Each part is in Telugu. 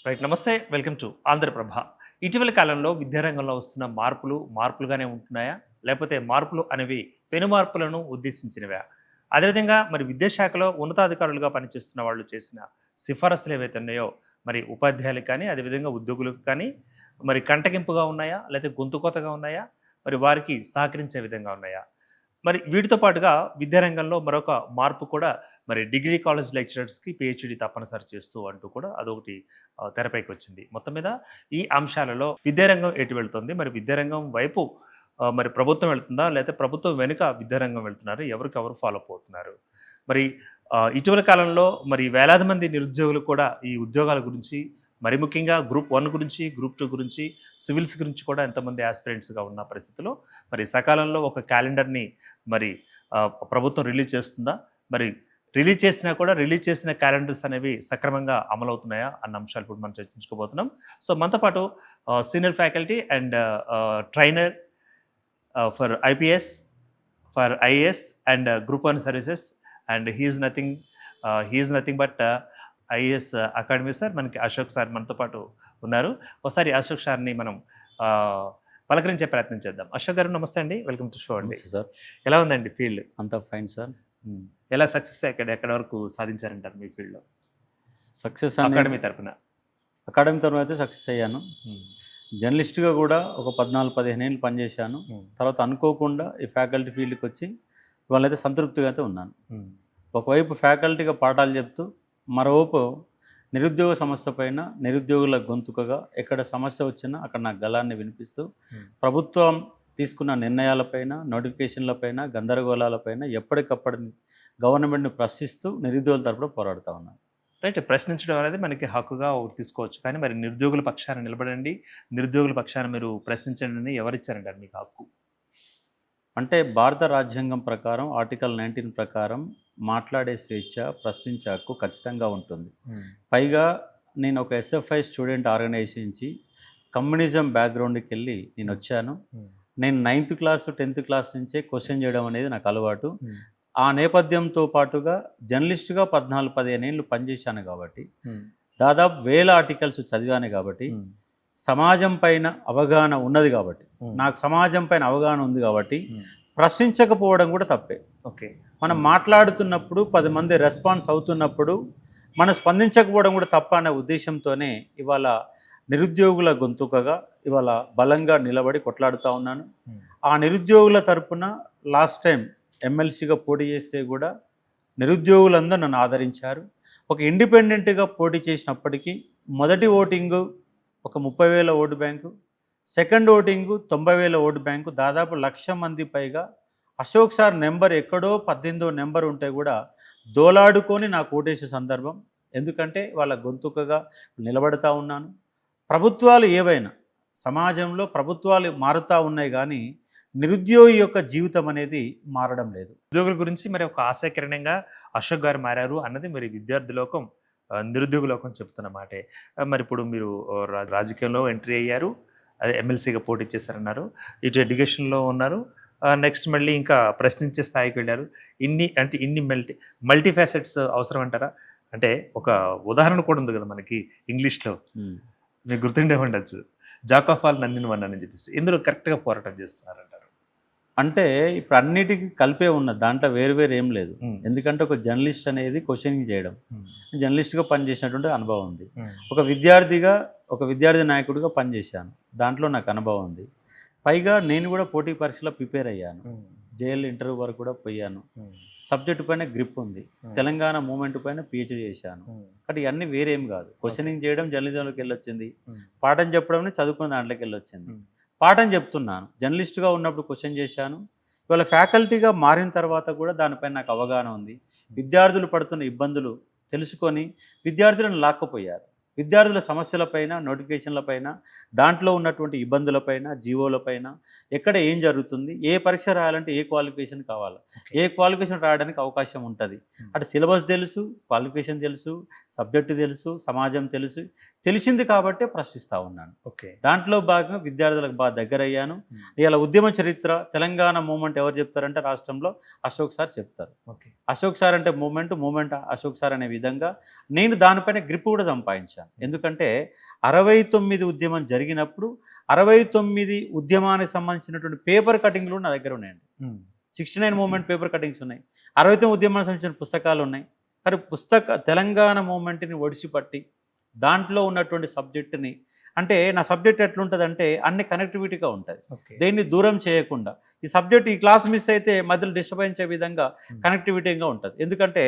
రైట్. నమస్తే. Welcome to Andhraprabha. ఇటీవల కాలంలో విద్యారంగంలో వస్తున్న మార్పులుగానే ఉంటున్నాయా? లేకపోతే మార్పులు అనేవి పెను మార్పులను ఉద్దేశించినవా? అదేవిధంగా మరి విద్యాశాఖలో ఉన్నతాధికారులుగా పనిచేస్తున్న వాళ్ళు చేసిన సిఫారసులు ఏవైతే ఉన్నాయో, మరి ఉపాధ్యాయులకు కానీ, అదేవిధంగా ఉద్యోగులకు కానీ మరి కంటగింపుగా ఉన్నాయా? లేకపోతే గొంతుకోతగా ఉన్నాయా? మరి వారికి సహకరించే విధంగా ఉన్నాయా? మరి వీటితో పాటుగా విద్యారంగంలో మరొక మార్పు కూడా మరి డిగ్రీ కాలేజ్ లెక్చరర్స్‌కి పీహెచ్‌డీ తప్పనిసరి చేస్తూ అంటూ కూడా అదొకటి తెరపైకొచ్చింది. మొత్తం మీద ఈ అంశాలలో విద్యారంగం ఎటు వెళ్తుంది? మరి విద్యారంగం వైపు మరి ప్రభుత్వం వెళ్తుందా? లేతే ప్రభుత్వం వెనుక విద్యారంగం వెళ్తున్నారు? ఎవరికెవరు ఫాలో అప్ అవుతున్నారు? మరి ఇటీవల కాలంలో మరి వేలాది మంది నిరుద్యోగులు కూడా ఈ ఉద్యోగాల గురించి మరి ముఖ్యంగా గ్రూప్ 1 గురించి, గ్రూప్ 2 గురించి, సివిల్స్ గురించి కూడా ఎంతోమంది యాస్పిరెంట్స్‌గా ఉన్న పరిస్థితిలో మరి సకాలంలో ఒక క్యాలెండర్‌ని మరి ప్రభుత్వం రిలీజ్ చేస్తుందా? మరి రిలీజ్ చేసిన క్యాలెండర్స్ అనేవి సక్రమంగా అమలవుతున్నాయా? అన్న అంశాలు ఇప్పుడు మనం చర్చించుకోబోతున్నాం. సో, మనతో పాటు senior faculty and trainer for IPS, for IAS and group 1 services and he is nothing but IAS academy sir, మనకి అశోక్ సార్ మనతో పాటు ఉన్నారు. ఒకసారి అశోక్ సార్‌ని మనం పలకరించే ప్రయత్నం చేద్దాం. అశోక్ గారు నమస్తే అండి. వెల్కమ్ టు షో అండి. సార్, ఎలా ఉందండి ఫీల్డ్? అంతా ఫైన్ సార్. ఎలా సక్సెస్ ఎక్కడి వరకు సాధించారంటారు మీ ఫీల్డ్‌లో? సక్సెస్ అకాడమీ తరపున. అకాడమీ తరపున అయితే సక్సెస్ అయ్యాను. జర్నలిస్ట్గా కూడా ఒక 14-15 ఏళ్ళు పనిచేశాను. తర్వాత అనుకోకుండా ఈ ఫ్యాకల్టీ ఫీల్డ్కి వచ్చి ఇవాళైతే సంతృప్తిగా అయితే ఉన్నాను. ఒకవైపు ఫ్యాకల్టీగా పాఠాలు చెప్తూ, మరోవైపు నిరుద్యోగ సమస్య పైన నిరుద్యోగుల గొంతుకగా ఎక్కడ సమస్య వచ్చినా అక్కడ నా గళాన్ని వినిపిస్తూ ప్రభుత్వం తీసుకున్న నిర్ణయాలపైన, నోటిఫికేషన్లపైన, గందరగోళాలపైన ఎప్పటికప్పుడు గవర్నమెంట్ని ప్రశ్నిస్తూ నిరుద్యోగుల తరపున పోరాడుతూ ఉన్నాను. రైట్. ప్రశ్నించడం అనేది మనకి హక్కుగా తీసుకోవచ్చు. కానీ మరి నిరుద్యోగుల పక్షాన నిలబడండి, నిరుద్యోగుల పక్షాన మీరు ప్రశ్నించండి అని ఎవరిచ్చారంటారు మీకు హక్కు? అంటే భారత రాజ్యాంగం ప్రకారం ఆర్టికల్ 19 ప్రకారం మాట్లాడే స్వేచ్ఛ, ప్రశ్నించే హక్కు ఖచ్చితంగా ఉంటుంది. పైగా నేను ఒక ఎస్ఎఫ్ఐ స్టూడెంట్ ఆర్గనైజేషన్ నుంచి కమ్యూనిజం బ్యాక్గ్రౌండ్కి వెళ్ళి నేను వచ్చాను. నేను 9th క్లాస్ 10th క్లాస్ నుంచే క్వశ్చన్ చేయడం అనేది నాకు అలవాటు. ఆ నేపథ్యంతో పాటుగా జర్నలిస్టుగా 14-15 ఏళ్ళు పనిచేశాను కాబట్టి, దాదాపు 1000 ఆర్టికల్స్ చదివాను కాబట్టి, సమాజం పైన అవగాహన ఉన్నది కాబట్టి, నాకు సమాజం పైన అవగాహన ఉంది కాబట్టి ప్రశ్నించకపోవడం కూడా తప్పే. ఓకే. మనం మాట్లాడుతున్నప్పుడు 10 మంది రెస్పాన్స్ అవుతున్నప్పుడు మనం స్పందించకపోవడం కూడా తప్ప అనే ఉద్దేశంతోనే ఇవాళ నిరుద్యోగుల గొంతుకగా ఇవాళ బలంగా నిలబడి కొట్లాడుతూ ఉన్నాను. ఆ నిరుద్యోగుల తరపున లాస్ట్ టైం ఎమ్మెల్సీగా పోటీ చేస్తే కూడా నిరుద్యోగులందరూ నన్ను ఆదరించారు. ఒక ఇండిపెండెంట్గా పోటీ చేసినప్పటికీ మొదటి ఓటింగు ఒక 30,000 vote bank, second voting 90,000 vote bank, దాదాపు 1,00,000 మంది పైగా అశోక్ సార్ నెంబర్ ఎక్కడో 18వ నెంబర్ ఉంటే కూడా దోలాడుకొని నాకు ఓటేసే సందర్భం. ఎందుకంటే వాళ్ళ గొంతుకగా నిలబడతా ఉన్నాను. ప్రభుత్వాలు ఏవైనా సమాజంలో ప్రభుత్వాలు మారుతూ ఉన్నాయి కానీ నిరుద్యోగి యొక్క జీవితం అనేది మారడం లేదు. ఉద్యోగుల గురించి మరి ఒక ఆశాకిరణంగా అశోక్ గారు మారారు అన్నది మరి విద్యార్థి లోకం, నిరుద్యోగ లోకం చెప్తున్న మాటే. మరి ఇప్పుడు మీరు రాజకీయంలో ఎంట్రీ అయ్యారు, అదే ఎమ్మెల్సీగా పోటీ చేశారన్నారు, ఇటు ఎడ్యుకేషన్లో ఉన్నారు, నెక్స్ట్ మళ్ళీ ఇంకా ప్రశ్నించే స్థాయికి వెళ్ళారు. ఇన్ని మల్టీ ఫ్యాసెట్స్ అవసరం అంటారా? అంటే ఒక ఉదాహరణ కూడా ఉంది కదా మనకి ఇంగ్లీష్లో, మీకు గుర్తుండే ఉండొచ్చు, jack of all none in one అని చెప్పేసి. ఇందులో కరెక్ట్గా పోరాటం చేస్తున్నారంటారు. అంటే ఇప్పుడు అన్నిటికీ కలిపే ఉన్నది, దాంట్లో వేరు ఏం లేదు. ఎందుకంటే ఒక జర్నలిస్ట్ అనేది క్వశ్చనింగ్ చేయడం, జర్నలిస్ట్గా పనిచేసినటువంటి అనుభవం ఉంది. ఒక విద్యార్థి నాయకుడిగా పనిచేశాను, దాంట్లో నాకు అనుభవం ఉంది. పైగా నేను కూడా పోటీ పరీక్షలో ప్రిపేర్ అయ్యాను, జేఎల్ ఇంటర్వ్యూ వరకు కూడా పోయాను. సబ్జెక్టు పైన గ్రిప్ ఉంది, తెలంగాణ మూమెంట్ పైన పిహెచ్డీ చేశాను. కాబట్టి ఇవన్నీ వేరేం కాదు. క్వశ్చనింగ్ చేయడం జర్నలిజంలోకి వెళ్ళొచ్చింది, పాఠం చెప్పడం చదువుకున్న దాంట్లోకి వెళ్ళొచ్చింది. పాఠం చెప్తున్నాను, జర్నలిస్ట్గా ఉన్నప్పుడు క్వశ్చన్ చేశాను, ఇవాళ ఫ్యాకల్టీగా మారిన తర్వాత కూడా దానిపైన నాకు అవగాహన ఉంది. విద్యార్థులు పడుతున్న ఇబ్బందులు తెలుసుకొని విద్యార్థులను లాక్కపోయారు. విద్యార్థుల సమస్యలపైన, నోటిఫికేషన్లపైన, దాంట్లో ఉన్నటువంటి ఇబ్బందులపైన, జీవోలపైన, ఎక్కడ ఏం జరుగుతుంది, ఏ పరీక్ష రాయాలంటే ఏ క్వాలిఫికేషన్ కావాలి, ఏ క్వాలిఫికేషన్ రాయడానికి అవకాశం ఉంటుంది, అటు సిలబస్ తెలుసు, క్వాలిఫికేషన్ తెలుసు, సబ్జెక్టు తెలుసు, సమాజం తెలుసు, తెలిసింది కాబట్టే ప్రశ్నిస్తూ ఉన్నాను. ఓకే. దాంట్లో భాగంగా విద్యార్థులకు బాగా దగ్గర అయ్యాను. ఇలా ఉద్యమ చరిత్ర, తెలంగాణ మూమెంట్ ఎవరు చెప్తారంటే రాష్ట్రంలో అశోక్ సార్ చెప్తారు. ఓకే. అశోక్ సార్ అంటే మూమెంట్ అశోక్ సార్ అనే విధంగా నేను దానిపైన గ్రిప్ కూడా సంపాదించాను. ఎందుకంటే 69 ఉద్యమం జరిగినప్పుడు 69 ఉద్యమానికి సంబంధించినటువంటి పేపర్ కటింగ్లు నా దగ్గర ఉన్నాయండి. 69 మూమెంట్ పేపర్ కటింగ్స్ ఉన్నాయి. 69 ఉద్యమానికి సంబంధించిన పుస్తకాలు ఉన్నాయి. కానీ తెలంగాణ మూమెంట్ని ఒడిసిపట్టి దాంట్లో ఉన్నటువంటి సబ్జెక్టుని, అంటే నా సబ్జెక్ట్ ఎట్లుంటుందంటే అన్ని కనెక్టివిటీగా ఉంటుంది, దేన్ని దూరం చేయకుండా. ఈ సబ్జెక్ట్ ఈ క్లాస్ మిస్ అయితే మధ్యలో డిస్టర్బ్ అయ్యే విధంగా కనెక్టివిటీగా ఉంటుంది. ఎందుకంటే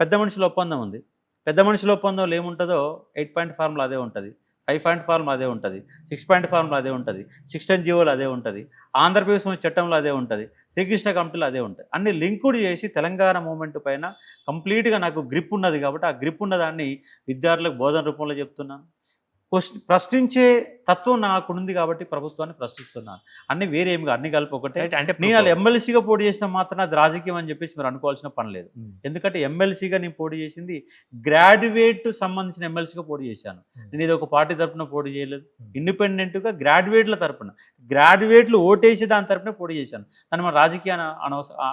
పెద్ద మనుషుల ఒప్పందం ఉంది. పెద్ద మనుషుల ఒప్పందంలో ఏముంటుందో 8 పాయింట్ ఫార్ములా అదే ఉంటుంది, 5 పాయింట్ ఫార్ములా అదే ఉంటుంది, 6 పాయింట్ ఫార్ములా అదే ఉంటుంది, 16 జీవోలు అదే ఉంటుంది, ఆంధ్రప్రదేశ్ చట్టంలో అదే ఉంటుంది, శ్రీకృష్ణ కమిటీలో అదే ఉంటుంది. అన్ని లింకుడ్ చేసి తెలంగాణ మూమెంట్ పైన కంప్లీట్గా నాకు గ్రిప్ ఉన్నది కాబట్టి ఆ గ్రిప్ ఉన్నదాన్ని విద్యార్థులకు బోధన రూపంలో చెప్తున్నాను. ప్రశ్నించే తత్వం నాకు ఉంది కాబట్టి ప్రభుత్వాన్ని ప్రశ్నిస్తున్నాను. అన్ని వేరేమిగా అన్ని కలిపి ఒకటే. అంటే నేను అలా ఎమ్మెల్సీగా పోటీ చేసిన మాత్రం అది రాజకీయం అని చెప్పేసి మీరు అనుకోవాల్సిన పని లేదు. ఎందుకంటే ఎమ్మెల్సీగా నేను పోటీ చేసింది గ్రాడ్యుయేట్ సంబంధించిన ఎమ్మెల్సీగా పోటీ చేశాను. నేను ఇది ఒక పార్టీ తరఫున పోటీ చేయలేదు, ఇండిపెండెంట్గా గ్రాడ్యుయేట్ల తరఫున, గ్రాడ్యుయేట్లు ఓటేసి దాని తరఫున పోటీ చేశాను. దాన్ని మన రాజకీయాన్ని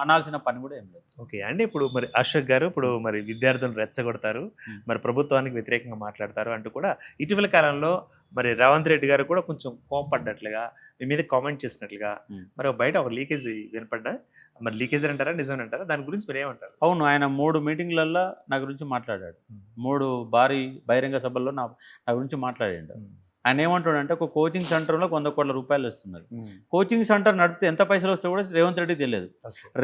అనాల్సిన పని కూడా ఏం లేదు. ఓకే అంటే ఇప్పుడు మరి అశోక్ గారు ఇప్పుడు మరి విద్యార్థులను రెచ్చగొడతారు, మరి ప్రభుత్వానికి వ్యతిరేకంగా మాట్లాడతారు అంటూ కూడా ఇటీవల కాలంలో మరి రేవంత్ రెడ్డి గారు కూడా కొంచెం కోపడ్డట్లుగా, మీ మీద కామెంట్ చేసినట్లుగా మరి బయట ఒక లీకేజ్ వినపడ్డా, మరి లీకేజ్ అంటారా నిజం అంటారా, దాని గురించి మీరు ఏమంటారు? అవును, ఆయన 3 మీటింగ్లలో నా గురించి మాట్లాడాడు. 3 భారీ బహిరంగ సభల్లో నా గురించి మాట్లాడాడు. ఆయన ఏమంటాడంటే ఒక కోచింగ్ సెంటర్లో 100 కోట్ల రూపాయలు వస్తున్నారు. కోచింగ్ సెంటర్ నడిపితే ఎంత పైసలు వస్తే కూడా రేవంత్ రెడ్డికి తెలియదు.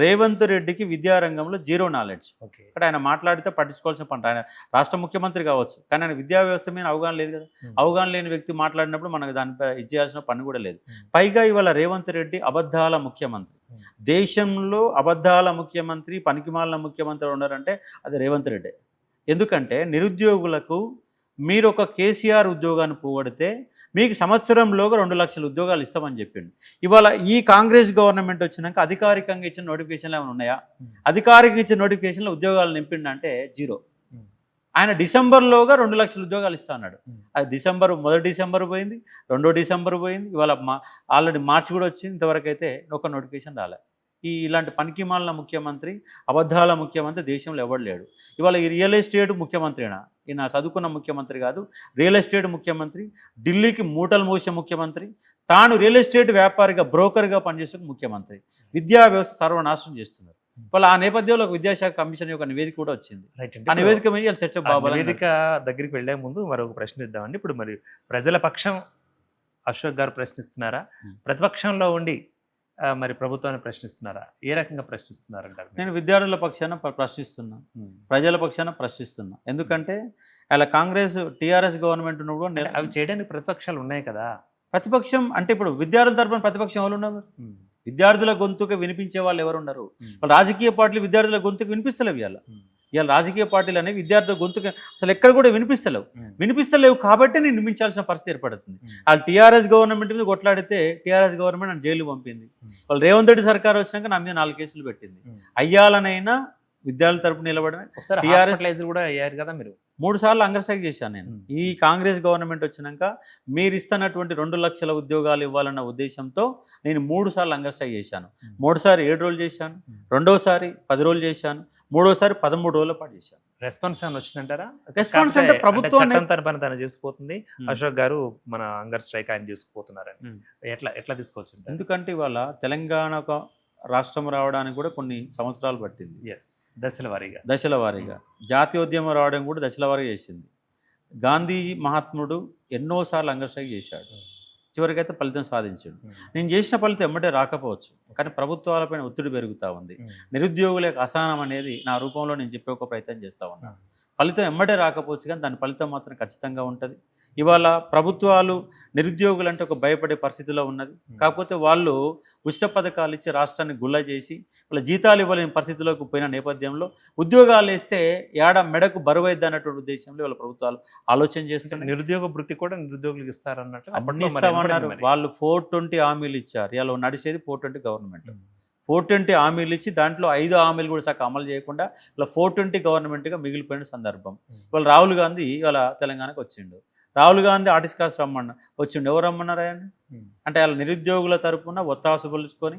రేవంత్ రెడ్డికి విద్యారంగంలో జీరో నాలెడ్జ్. ఇక్కడ ఆయన మాట్లాడితే పట్టించుకోవాల్సిన పని. ఆయన రాష్ట్ర ముఖ్యమంత్రి కావచ్చు, కానీ ఆయన విద్యా వ్యవస్థ మీద అవగాహన లేదు కదా. అవగాహన లేని వ్యక్తి మాట్లాడినప్పుడు మనకు దానిపై ఇచ్చేయాల్సిన పని కూడా లేదు. పైగా ఇవాళ రేవంత్ రెడ్డి అబద్ధాల ముఖ్యమంత్రి. దేశంలో అబద్ధాల ముఖ్యమంత్రి, పనికిమాలిన ముఖ్యమంత్రి ఉన్నారంటే అది రేవంత్ రెడ్డి. ఎందుకంటే నిరుద్యోగులకు మీరు ఒక కేసీఆర్ ఉద్యోగాన్ని పోగొడితే మీకు సంవత్సరంలోగా 2 లక్షల ఉద్యోగాలు ఇస్తామని చెప్పిండు. ఇవాళ ఈ కాంగ్రెస్ గవర్నమెంట్ వచ్చినాక అధికారికంగా ఇచ్చిన నోటిఫికేషన్లు ఏమైనా ఉన్నాయా? అధికారికంగా ఇచ్చిన నోటిఫికేషన్లో ఉద్యోగాలు నింపిండంటే జీరో. ఆయన డిసెంబర్లోగా 2 లక్షల ఉద్యోగాలు ఇస్తా అన్నాడు. అది 1 డిసెంబర్ పోయింది, 2 డిసెంబర్ పోయింది, ఇవాళ ఆల్రెడీ మార్చి కూడా వచ్చింది. ఇంతవరకు అయితే ఒక నోటిఫికేషన్ రాలే. ఇలాంటి పనికిమాలిన ముఖ్యమంత్రి, అబద్ధాల ముఖ్యమంత్రి దేశంలో ఎవడు లేడు. ఇవాళ ఈ రియల్ ఎస్టేట్ ముఖ్యమంత్రినా? ఈయన చదువుకున్న ముఖ్యమంత్రి కాదు, రియల్ ఎస్టేట్ ముఖ్యమంత్రి, ఢిల్లీకి మూటలు మోసే ముఖ్యమంత్రి, తాను రియల్ ఎస్టేట్ వ్యాపారిగా బ్రోకర్గా పనిచేస్తున్న ముఖ్యమంత్రి. విద్యా వ్యవస్థ సర్వనాశనం చేస్తున్నారు. వాళ్ళ ఆ నేపథ్యంలో ఒక విద్యాశాఖ కమిషన్ యొక్క నివేదిక కూడా వచ్చింది. ఆ నివేదిక మీద చర్చ నివేదిక దగ్గరికి వెళ్లే ముందు మరొక ప్రశ్న ఇద్దామండి. ఇప్పుడు మరి ప్రజల పక్షం అశోక్ గారు ప్రశ్నిస్తున్నారా, ప్రతిపక్షంలో ఉండి మరి ప్రభుత్వాన్ని ప్రశ్నిస్తున్నారా? ఏ రకంగా ప్రశ్నిస్తున్నారంటారు? నేను విద్యార్థుల పక్షాన ప్రశ్నిస్తున్నా, ప్రజల పక్షాన ప్రశ్నిస్తున్నా. ఎందుకంటే అలా కాంగ్రెస్ టీఆర్ఎస్ గవర్నమెంట్ ఉన్నప్పుడు అవి చేయడానికి ప్రతిపక్షాలు ఉన్నాయి కదా. ప్రతిపక్షం అంటే ఇప్పుడు విద్యార్థుల తరపున ప్రతిపక్షం ఎవరు ఉన్నారు? విద్యార్థుల గొంతుకు వినిపించే వాళ్ళు ఎవరు ఉన్నారు? రాజకీయ పార్టీలు విద్యార్థుల గొంతుకు వినిపిస్తలేవు. ఇవాళ రాజకీయ పార్టీలు అనేవి విద్యార్థుల గొంతుకు అసలు ఎక్కడ కూడా వినిపిస్తలేవు కాబట్టి నేను నిర్మించాల్సిన పరిస్థితి ఏర్పడుతుంది. వాళ్ళు టీఆర్ఎస్ గవర్నమెంట్ మీద కొట్లాడితే టీఆర్ఎస్ గవర్నమెంట్ నన్ను జైలు పంపింది. వాళ్ళు రేవంత్ రెడ్డి సర్కార్ వచ్చినాక నా మీద 4 కేసులు పెట్టింది. అయ్యాలనైనా విద్యార్థుల తరపున నిలబడమే. టీఆర్ఎస్ కూడా అయ్యారు కదా మీరు. 3 సార్లు అంగర్స్ట్రైక్ చేశాను నేను. ఈ కాంగ్రెస్ గవర్నమెంట్ వచ్చినాక మీరు ఇస్తున్నటువంటి 2 లక్షల ఉద్యోగాలు ఇవ్వాలన్న ఉద్దేశంతో నేను 3 సార్లు అంగర్స్ట్రైక్ చేశాను. 3సారి 7 రోజులు చేశాను, 2వసారి 10 రోజులు చేశాను, 3వసారి 13 రోజుల పాటు చేశాను. రెస్పాన్స్ అని వచ్చిందంటారా? రెస్పాన్స్ అంటే ప్రభుత్వం తన పని తను చేసుకుపోతుంది, అశోక్ గారు మన అంగర్ స్ట్రైక్ ఆయన చేసుకుపోతున్నారని ఎట్లా తీసుకోవచ్చు? ఎందుకంటే ఇవాళ తెలంగాణ రాష్ట్రం రావడానికి కూడా కొన్ని సంవత్సరాలు పట్టింది. దశల వారీగా జాతీయోద్యమం రావడం కూడా దశల వారీగా చేసింది. గాంధీజీ మహాత్ముడు ఎన్నోసార్లు అంగర్ స్ట్రైక్ చేశాడు, చివరికైతే ఫలితం సాధించాడు. నేను చేసిన ఫలితం ఎమ్మటే రాకపోవచ్చు, కానీ ప్రభుత్వాలపైన ఒత్తిడి పెరుగుతూ ఉంది. నిరుద్యోగుల యొక్క అసహనం అనేది నా రూపంలో నేను చెప్పే ఒక ప్రయత్నం చేస్తూ ఉన్నాను. ఫలితం ఎమ్మటే రాకపోవచ్చు, కానీ దాని ఫలితం మాత్రం ఖచ్చితంగా ఉంటుంది. ఇవాళ ప్రభుత్వాలు నిరుద్యోగులంటే ఒక భయపడే పరిస్థితిలో ఉన్నది. కాకపోతే వాళ్ళు ఉచిత పథకాలు ఇచ్చి రాష్ట్రాన్ని గుల్ల చేసి వాళ్ళ జీతాలు ఇవ్వలేని పరిస్థితిలోకి పోయిన నేపథ్యంలో ఉద్యోగాలు వేస్తే మెడకు బరువైద్ది అన్నటువంటి ఉద్దేశంలో వాళ్ళ ప్రభుత్వాలు ఆలోచన చేస్తున్నారు. నిరుద్యోగ వృత్తి కూడా నిరుద్యోగులకు ఇస్తారన్నట్టు ఇస్తామన్నారు. వాళ్ళు 420 హామీలు ఇచ్చారు. ఇలా నడిచేది 420 గవర్నమెంట్. 420 హామీలు ఇచ్చి దాంట్లో 5 హామీలు కూడా సగం అమలు చేయకుండా ఇలా 420 గవర్నమెంట్గా మిగిలిపోయిన సందర్భం. ఇవాళ రాహుల్ గాంధీ ఇవాళ తెలంగాణకు వచ్చిండు. రాహుల్ గాంధీ ఆర్టిస్ట్ క్లాస్ వచ్చిండు. ఎవరు రమ్మన్నారు ఆయన అంటే వాళ్ళ నిరుద్యోగుల తరపున ఒత్తాసు పలుచుకొని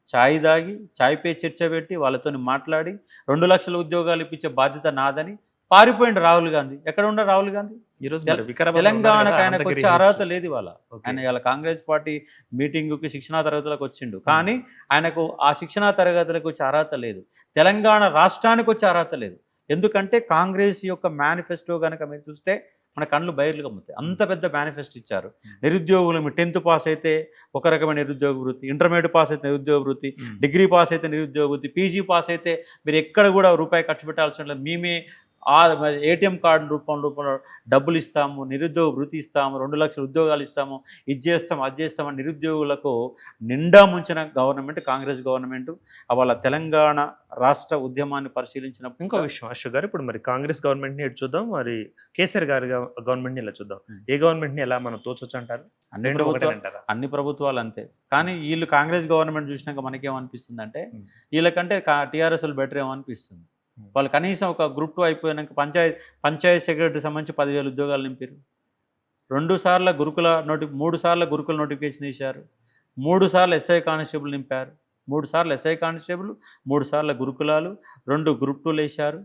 ఛాయ్ తాగి ఛాయ్ పే చర్చ పెట్టి వాళ్ళతో మాట్లాడి 2 లక్షల ఉద్యోగాలు ఇప్పించే బాధ్యత నాదని పారిపోయిండు రాహుల్ గాంధీ. ఎక్కడ ఉన్నారు రాహుల్ గాంధీ? ఈ రోజు మరి వికారాబాద్లో ఉన్నారు తెలంగాణకు కదా, ఆయనకు అనంతగిరి వచ్చే అర్హత హిల్స్. లేదు ఇవాళ. ఓకే. ఆయన ఇలా కాంగ్రెస్ పార్టీ మీటింగుకి శిక్షణా తరగతులకు వచ్చిండు, కానీ ఆయనకు ఆ శిక్షణా తరగతులకు వచ్చే అర్హత లేదు. తెలంగాణ రాష్ట్రానికి వచ్చే అర్హత లేదు. ఎందుకంటే కాంగ్రెస్ యొక్క మేనిఫెస్టో కనుక మీరు చూస్తే మన కళ్ళు బయర్లు కమ్ముతాయి. అంత పెద్ద మేనిఫెస్టో ఇచ్చారు. నిరుద్యోగులు మీరు 10th పాస్ అయితే ఒక రకమైన నిరుద్యోగ వృత్తి, ఇంటర్మీడియట్ పాస్ అయితే నిరుద్యోగ వృత్తి, డిగ్రీ పాస్ అయితే నిరుద్యోగ వృత్తి, పీజీ పాస్ అయితే మీరు ఎక్కడ కూడా రూపాయి ఖర్చు పెట్టాల్సిన లేదు. మేమే ఏటీఎం కార్డు రూపంలో డబ్బులు ఇస్తాము, నిరుద్యోగ వృత్తి ఇస్తాము, 2 లక్షల ఉద్యోగాలు ఇస్తాము, ఇది చేస్తాం అది చేస్తామని నిరుద్యోగులకు నిండా ముంచిన గవర్నమెంట్ కాంగ్రెస్ గవర్నమెంట్. వాళ్ళ తెలంగాణ రాష్ట్ర ఉద్యమాన్ని పరిశీలించినప్పుడు ఇంకో విషయం అశోక్ గారు, ఇప్పుడు మరి కాంగ్రెస్ గవర్నమెంట్ని ఎటు చూద్దాం, మరి కేసీఆర్ గారి గవర్నమెంట్ని ఎలా చూద్దాం? ఏ గవర్నమెంట్ని ఎలా మనం తోచొచ్చు అంటారు? అన్ని ప్రభుత్వాలు అంతే. కానీ వీళ్ళు కాంగ్రెస్ గవర్నమెంట్ చూసినాక మనకేమనిపిస్తుంది అంటే వీళ్ళకంటే టీఆర్ఎస్లు బెటర్ ఏమో అనిపిస్తుంది. వాళ్ళు కనీసం ఒక గ్రూప్ 2 అయిపోయినాక పంచాయతీ సెక్రటరీ సంబంధించి 10,000 ఉద్యోగాలు నింపారు. 3 సార్లు గురుకుల నోటిఫికేషన్ వేశారు. 3 సార్లు ఎస్ఐ కానిస్టేబుల్ నింపారు. 3 సార్లు ఎస్ఐ కానిస్టేబుల్, 3 సార్లు గురుకులాలు, 2 గ్రూప్ 2లు వేశారు.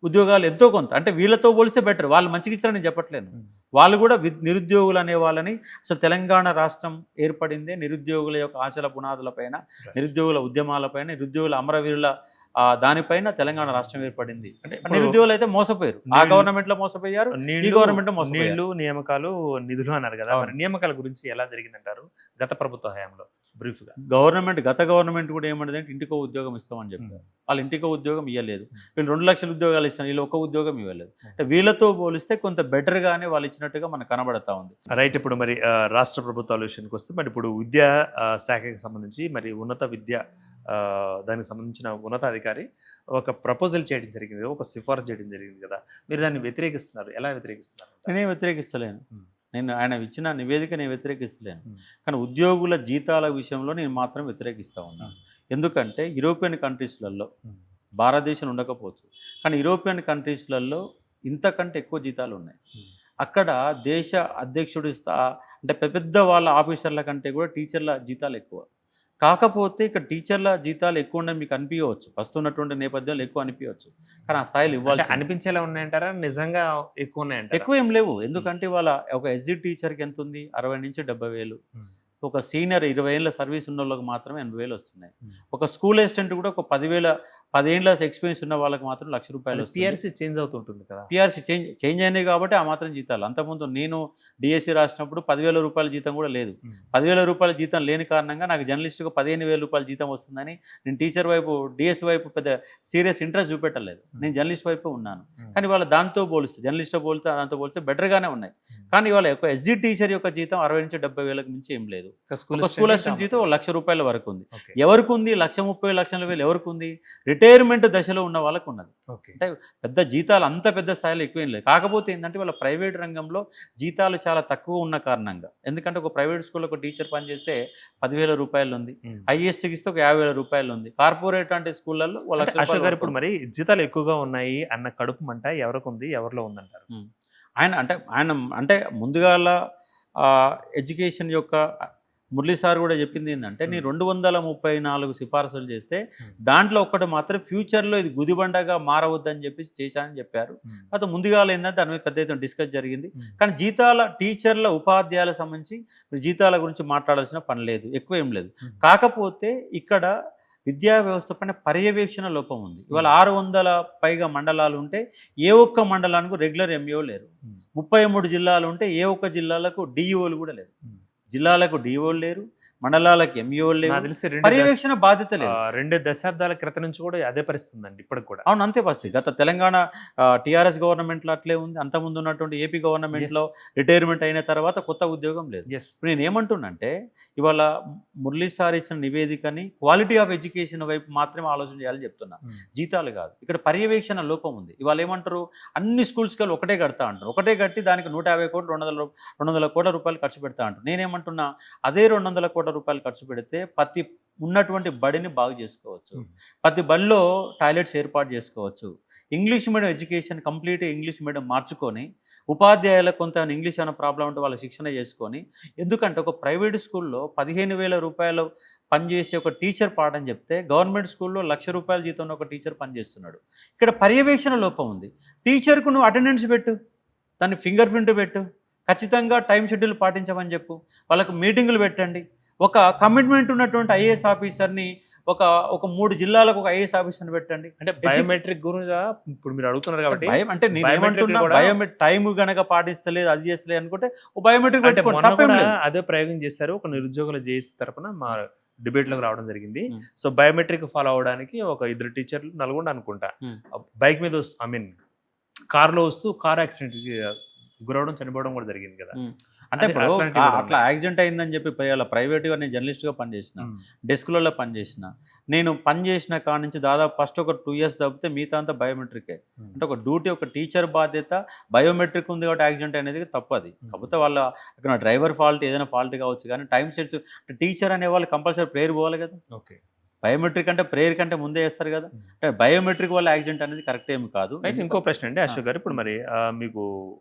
ఉద్యోగాలు ఎంతో కొంత, అంటే వీళ్ళతో పోలిస్తే బెటర్. వాళ్ళు మంచిగా ఇచ్చారని నేను చెప్పట్లేను. వాళ్ళు కూడా నిరుద్యోగులు అనే వాళ్ళని, అసలు తెలంగాణ రాష్ట్రం ఏర్పడిందే నిరుద్యోగుల యొక్క ఆశల పునాదులపైన, నిరుద్యోగుల ఉద్యమాలపైన, నిరుద్యోగుల అమరవీరుల దానిపైన తెలంగాణ రాష్ట్రం ఏర్పడింది. అంటే నిరుద్యోగులు అయితే మోసపోయారు. ఆ గవర్నమెంట్ లో మోసపోయారు, ఈ గవర్నమెంట్ నీళ్లు, నియామకాలు, నిధులు అన్నారు కదా, మరి నియామకాల గురించి ఎలా జరిగిందంటారు గత ప్రభుత్వ హయాంలో? బ్రీఫ్ గా గత గవర్నమెంట్ కూడా ఏమంటే ఇంటికో ఉద్యోగం ఇస్తామని చెప్పారు. వాళ్ళు ఇంటికో ఉద్యోగం ఇవ్వలేదు. వీళ్ళు 2 లక్షల ఉద్యోగాలు ఇస్తారు, వీళ్ళు 1 ఉద్యోగం ఇవ్వలేదు. అంటే వీళ్ళతో పోలిస్తే కొంత బెటర్ గానే వాళ్ళు ఇచ్చినట్టుగా మనకు కనబడతా ఉంది. రైట్. ఇప్పుడు మరి రాష్ట్ర ప్రభుత్వాల విషయానికి వస్తే, మరి ఇప్పుడు విద్యా శాఖకి సంబంధించి మరి ఉన్నత విద్య దానికి సంబంధించిన ఉన్నతాధికారి ఒక ప్రపోజల్ చేయడం జరిగింది, ఒక సిఫార్సు చేయడం జరిగింది కదా, మీరు దాన్ని వ్యతిరేకిస్తున్నారు. ఎలా వ్యతిరేకిస్తున్నారు? నేనేం వ్యతిరేకిస్తలేను. ఆయన ఇచ్చిన నివేదిక నేను వ్యతిరేకిస్తలేను. కానీ ఉద్యోగుల జీతాల విషయంలో నేను మాత్రం వ్యతిరేకిస్తూ ఉన్నాను. ఎందుకంటే యూరోపియన్ కంట్రీస్లలో, భారతదేశం ఉండకపోవచ్చు కానీ యూరోపియన్ కంట్రీస్లలో ఇంతకంటే ఎక్కువ జీతాలు ఉన్నాయి. అక్కడ దేశ అధ్యక్షుడు అంటే పెద్ద వాళ్ళ ఆఫీసర్ల కంటే కూడా టీచర్ల జీతాలు ఎక్కువ. కాకపోతే ఇక్కడ టీచర్ల జీతాలు ఎక్కువ ఉండని మీకు అనిపించవచ్చు, వస్తున్నటువంటి నేపథ్యంలో ఎక్కువ అనిపించవచ్చు, కానీ ఆ స్థాయిలో ఇవ్వాలి. అనిపించేలా ఉన్నాయంటారా? నిజంగా ఎక్కువ ఉన్నాయంట? ఎక్కువ ఏం లేవు. ఎందుకంటే వాళ్ళ ఒక ఎస్జీ టీచర్కి ఎంత ఉంది? 60 నుంచి 70,000. ఒక సీనియర్ 20 ఏళ్ళ సర్వీస్ ఉన్న వాళ్ళకి మాత్రమే 80,000 వస్తున్నాయి. ఒక స్కూల్ అసిస్టెంట్ కూడా ఒక 10 ఏళ్ళ ఎక్స్పీరియన్స్ ఉన్న వాళ్ళకి మాత్రం ₹1,00,000. పిఆర్సీ చేంజ్ అవుతుంటుంది కదా. పిఆర్సీ చేంజ్ అయినాయి కాబట్టి ఆ మాత్రం జీతాలు. అంతకుముందు నేను డిఎస్సి రాసినప్పుడు ₹10,000 జీతం కూడా లేదు. ₹10,000 జీతం లేని కారణంగా నాకు జర్నలిస్ట్గా ₹15,000 జీతం వస్తుందని నేను టీచర్ వైపు, డిఎస్సి వైపు పెద్ద సీరియస్ ఇంట్రెస్ట్ చూపెట్టలేదు. నేను జర్నలిస్ట్ వైపు ఉన్నాను. కానీ వాళ్ళ దాంతో పోలిస్తే, జర్నలిస్ట్తో పోలిస్తే దాంతో పోలిస్తే బెటర్గానే ఉన్నాయి. కానీ వాళ్ళ యొక్క ఎస్జీ టీచర్ యొక్క జీతం 60 నుంచి 70,000 మించి ఏం లేదు. స్కూల్ అసిస్టెంట్ జీతం ₹1,00,000 వరకు ఉంది. ఎవరికి ఉంది? 1,30,00,000 ఎవరికి ఉంది? రిటైర్మెంట్ దశలో ఉన్న వాళ్ళకు ఉన్నది. అంటే పెద్ద జీతాలు అంత పెద్ద స్థాయిలో ఎక్కువేం లేదు. కాకపోతే ఏంటంటే వాళ్ళ ప్రైవేట్ రంగంలో జీతాలు చాలా తక్కువ ఉన్న కారణంగా, ఎందుకంటే ఒక ప్రైవేట్ స్కూల్లో ఒక టీచర్ పనిచేస్తే ₹10,000 ఉంది, ఐఎస్సీకి ఇస్తే ఒక ₹50,000 ఉంది. కార్పొరేట్ అంటే స్కూళ్ళల్లో అశోక్ గారు, ఇప్పుడు మరి జీతాలు ఎక్కువగా ఉన్నాయి అన్న కడుపు మంట ఎవరికి ఉంది, ఎవరిలో ఉందంటారు? ఆయన అంటే ముందుగాల ఎడ్యుకేషన్ యొక్క మురళీ సార్ కూడా చెప్పింది ఏంటంటే, నేను 234 సిఫార్సులు చేస్తే దాంట్లో ఒక్కటి మాత్రం ఫ్యూచర్లో ఇది గుదిబండగా మారవద్దని చెప్పి చేశానని చెప్పారు. అయితే ముందుగాల ఏంటంటే దాని మీద పెద్ద ఎత్తున డిస్కస్ జరిగింది. కానీ టీచర్ల ఉపాధ్యాయులకు సంబంధించి జీతాల గురించి మాట్లాడాల్సిన పని లేదు, ఎక్కువ ఏం లేదు. కాకపోతే ఇక్కడ విద్యా వ్యవస్థ పైన పర్యవేక్షణ లోపం ఉంది. ఇవాళ 600 పైగా మండలాలు ఉంటే ఏ ఒక్క మండలానికి రెగ్యులర్ ఎంఈఓ లేరు. 33 జిల్లాలు ఉంటే ఏ ఒక్క జిల్లాలకు డిఈఓలు కూడా లేరు. జిల్లాలకు డిఓలు లేరు, మండలాలకు ఎంఈఓలు లేరు, పర్యవేక్షణ బాధ్యత లేదు. 2 దశాబ్దాల క్రితం నుంచి కూడా అదే పరిస్థితి ఉందండి ఇప్పటికి కూడా. అవును, అంతే పరిస్థితి. గత తెలంగాణ టీఆర్ఎస్ గవర్నమెంట్లో అట్లే ఉంది. అంతకుముందు ఉన్నటువంటి ఏపీ గవర్నమెంట్లో రిటైర్మెంట్ అయిన తర్వాత కొత్త ఉద్యోగం లేదు. నేను ఏమంటున్నానంటే, ఇవాళ మురళీ సార్ ఇచ్చిన నివేదికని క్వాలిటీ ఆఫ్ ఎడ్యుకేషన్ వైపు మాత్రమే ఆలోచన చేయాలని చెప్తున్నా, జీతాలు కాదు. ఇక్కడ పర్యవేక్షణ లోపం ఉంది. ఇవాళ ఏమంటారు, అన్ని స్కూల్స్కి ఒకటే కడతా అంటారు. ఒకటే కట్టి దానికి 150 కోట్లు, 200 కోట్ల రూపాయలు ఖర్చు పెడతా అంటారు. నేనేమంటున్నా, అదే 200 కోట్ల రూపాయలు ఖర్చు పెడితే ప్రతి ఉన్నటువంటి బడిని బాగు చేసుకోవచ్చు, ప్రతి బడిలో టాయిలెట్స్ ఏర్పాటు చేసుకోవచ్చు, English medium education complete English medium మార్చుకొని ఉపాధ్యాయులకు కొంత ఇంగ్లీష్ అన్న ప్రాబ్లం ఉంటే వాళ్ళ శిక్షణ చేసుకొని, ఎందుకంటే ఒక ప్రైవేట్ స్కూల్లో 15,000 రూపాయలు పనిచేసే ఒక టీచర్ పాఠం చెప్తే, గవర్నమెంట్ స్కూల్లో ₹1,00,000 జీతం ఉన్న ఒక టీచర్ పనిచేస్తున్నాడు. ఇక్కడ పర్యవేక్షణ లోపం ఉంది. టీచర్కు నువ్వు అటెండెన్స్ పెట్టు, దాన్ని ఫింగర్ ప్రింట్ పెట్టు, ఖచ్చితంగా టైం షెడ్యూల్ పాటించమని చెప్పు, వాళ్ళకు మీటింగులు పెట్టండి. ఒక కమిట్మెంట్ ఉన్నటువంటి ఐఏఎస్ ఆఫీసర్ని ఒక 3 జిల్లాలకు ఒక ఐఏఎస్ ఆఫీసర్ని పెట్టండి. అంటే బయోమెట్రిక్ గురించి ఇప్పుడు మీరు అడుగుతున్నారు కాబట్టి భయం అంటే నేను బయోమెట్రిక్ ఏమంటున్నా, కూడా- బయోమెట్రిక్ టైం గనక పాటిస్తలేదు, అది చేస్తలేదు అనుకుంటే ఓ బయోమెట్రిక్ అంటే పెట్టుకోండి, మొన్న తప్పేం కూడా లేదు. అదే ప్రయోగం చేశారు. ఒక నిరుద్యోగుల జేఏసీ తరపున మా డిబేట్ లోకి రావడం జరిగింది. Hmm. సో బయోమెట్రిక్ ఫాలో అవడానికి ఒక 2 టీచర్లు నల్గొండ అనుకుంటా Hmm. బైక్ మీద వస్తూ కార్లో వస్తూ కార్ యాక్సిడెంట్ కి గురవడం, చనిపోవడం కూడా జరిగింది కదా. అంటే అది ఇప్పుడు అట్లాంటివి కూడా అట్లా ఉన్నాయి. యాక్సిడెంట్ అయిందని చెప్పి అలా ప్రైవేట్గా నేను జర్నలిస్ట్గా పనిచేసిన, Hmm. డెస్క్లలో పనిచేసిన, నేను పనిచేసిన కాడ నుంచి దాదాపు ఫస్ట్ ఒక 2 ఇయర్స్ తప్పితే మిగతా అంతా బయోమెట్రికే. Hmm. అంటే ఒక డ్యూటీ, ఒక టీచర్ బాధ్యత, బయోమెట్రిక్ ఉంది కాబట్టి యాక్సిడెంట్ అనేది తప్పది. కాకపోతే వాళ్ళ అక్కడ డ్రైవర్ ఫాల్ట్, ఏదైనా ఫాల్ట్ కావచ్చు, కానీ టైం సెట్స్ అంటే టీచర్ అనే వాళ్ళు కంపల్సరీ ప్రేయర్ పోవాలి కదా. ఓకే. బయోమెట్రిక్ అంటే ప్రేయర్ కంటే ముందే చేస్తారు కదా. Hmm. అంటే బయోమెట్రిక్ వల్ల యాక్సిడెంట్ అనేది కరెక్ట్ ఏమి కాదు. అయితే ఇంకో ప్రశ్న అండి అశోక్ గారు, ఇప్పుడు మరి మీకు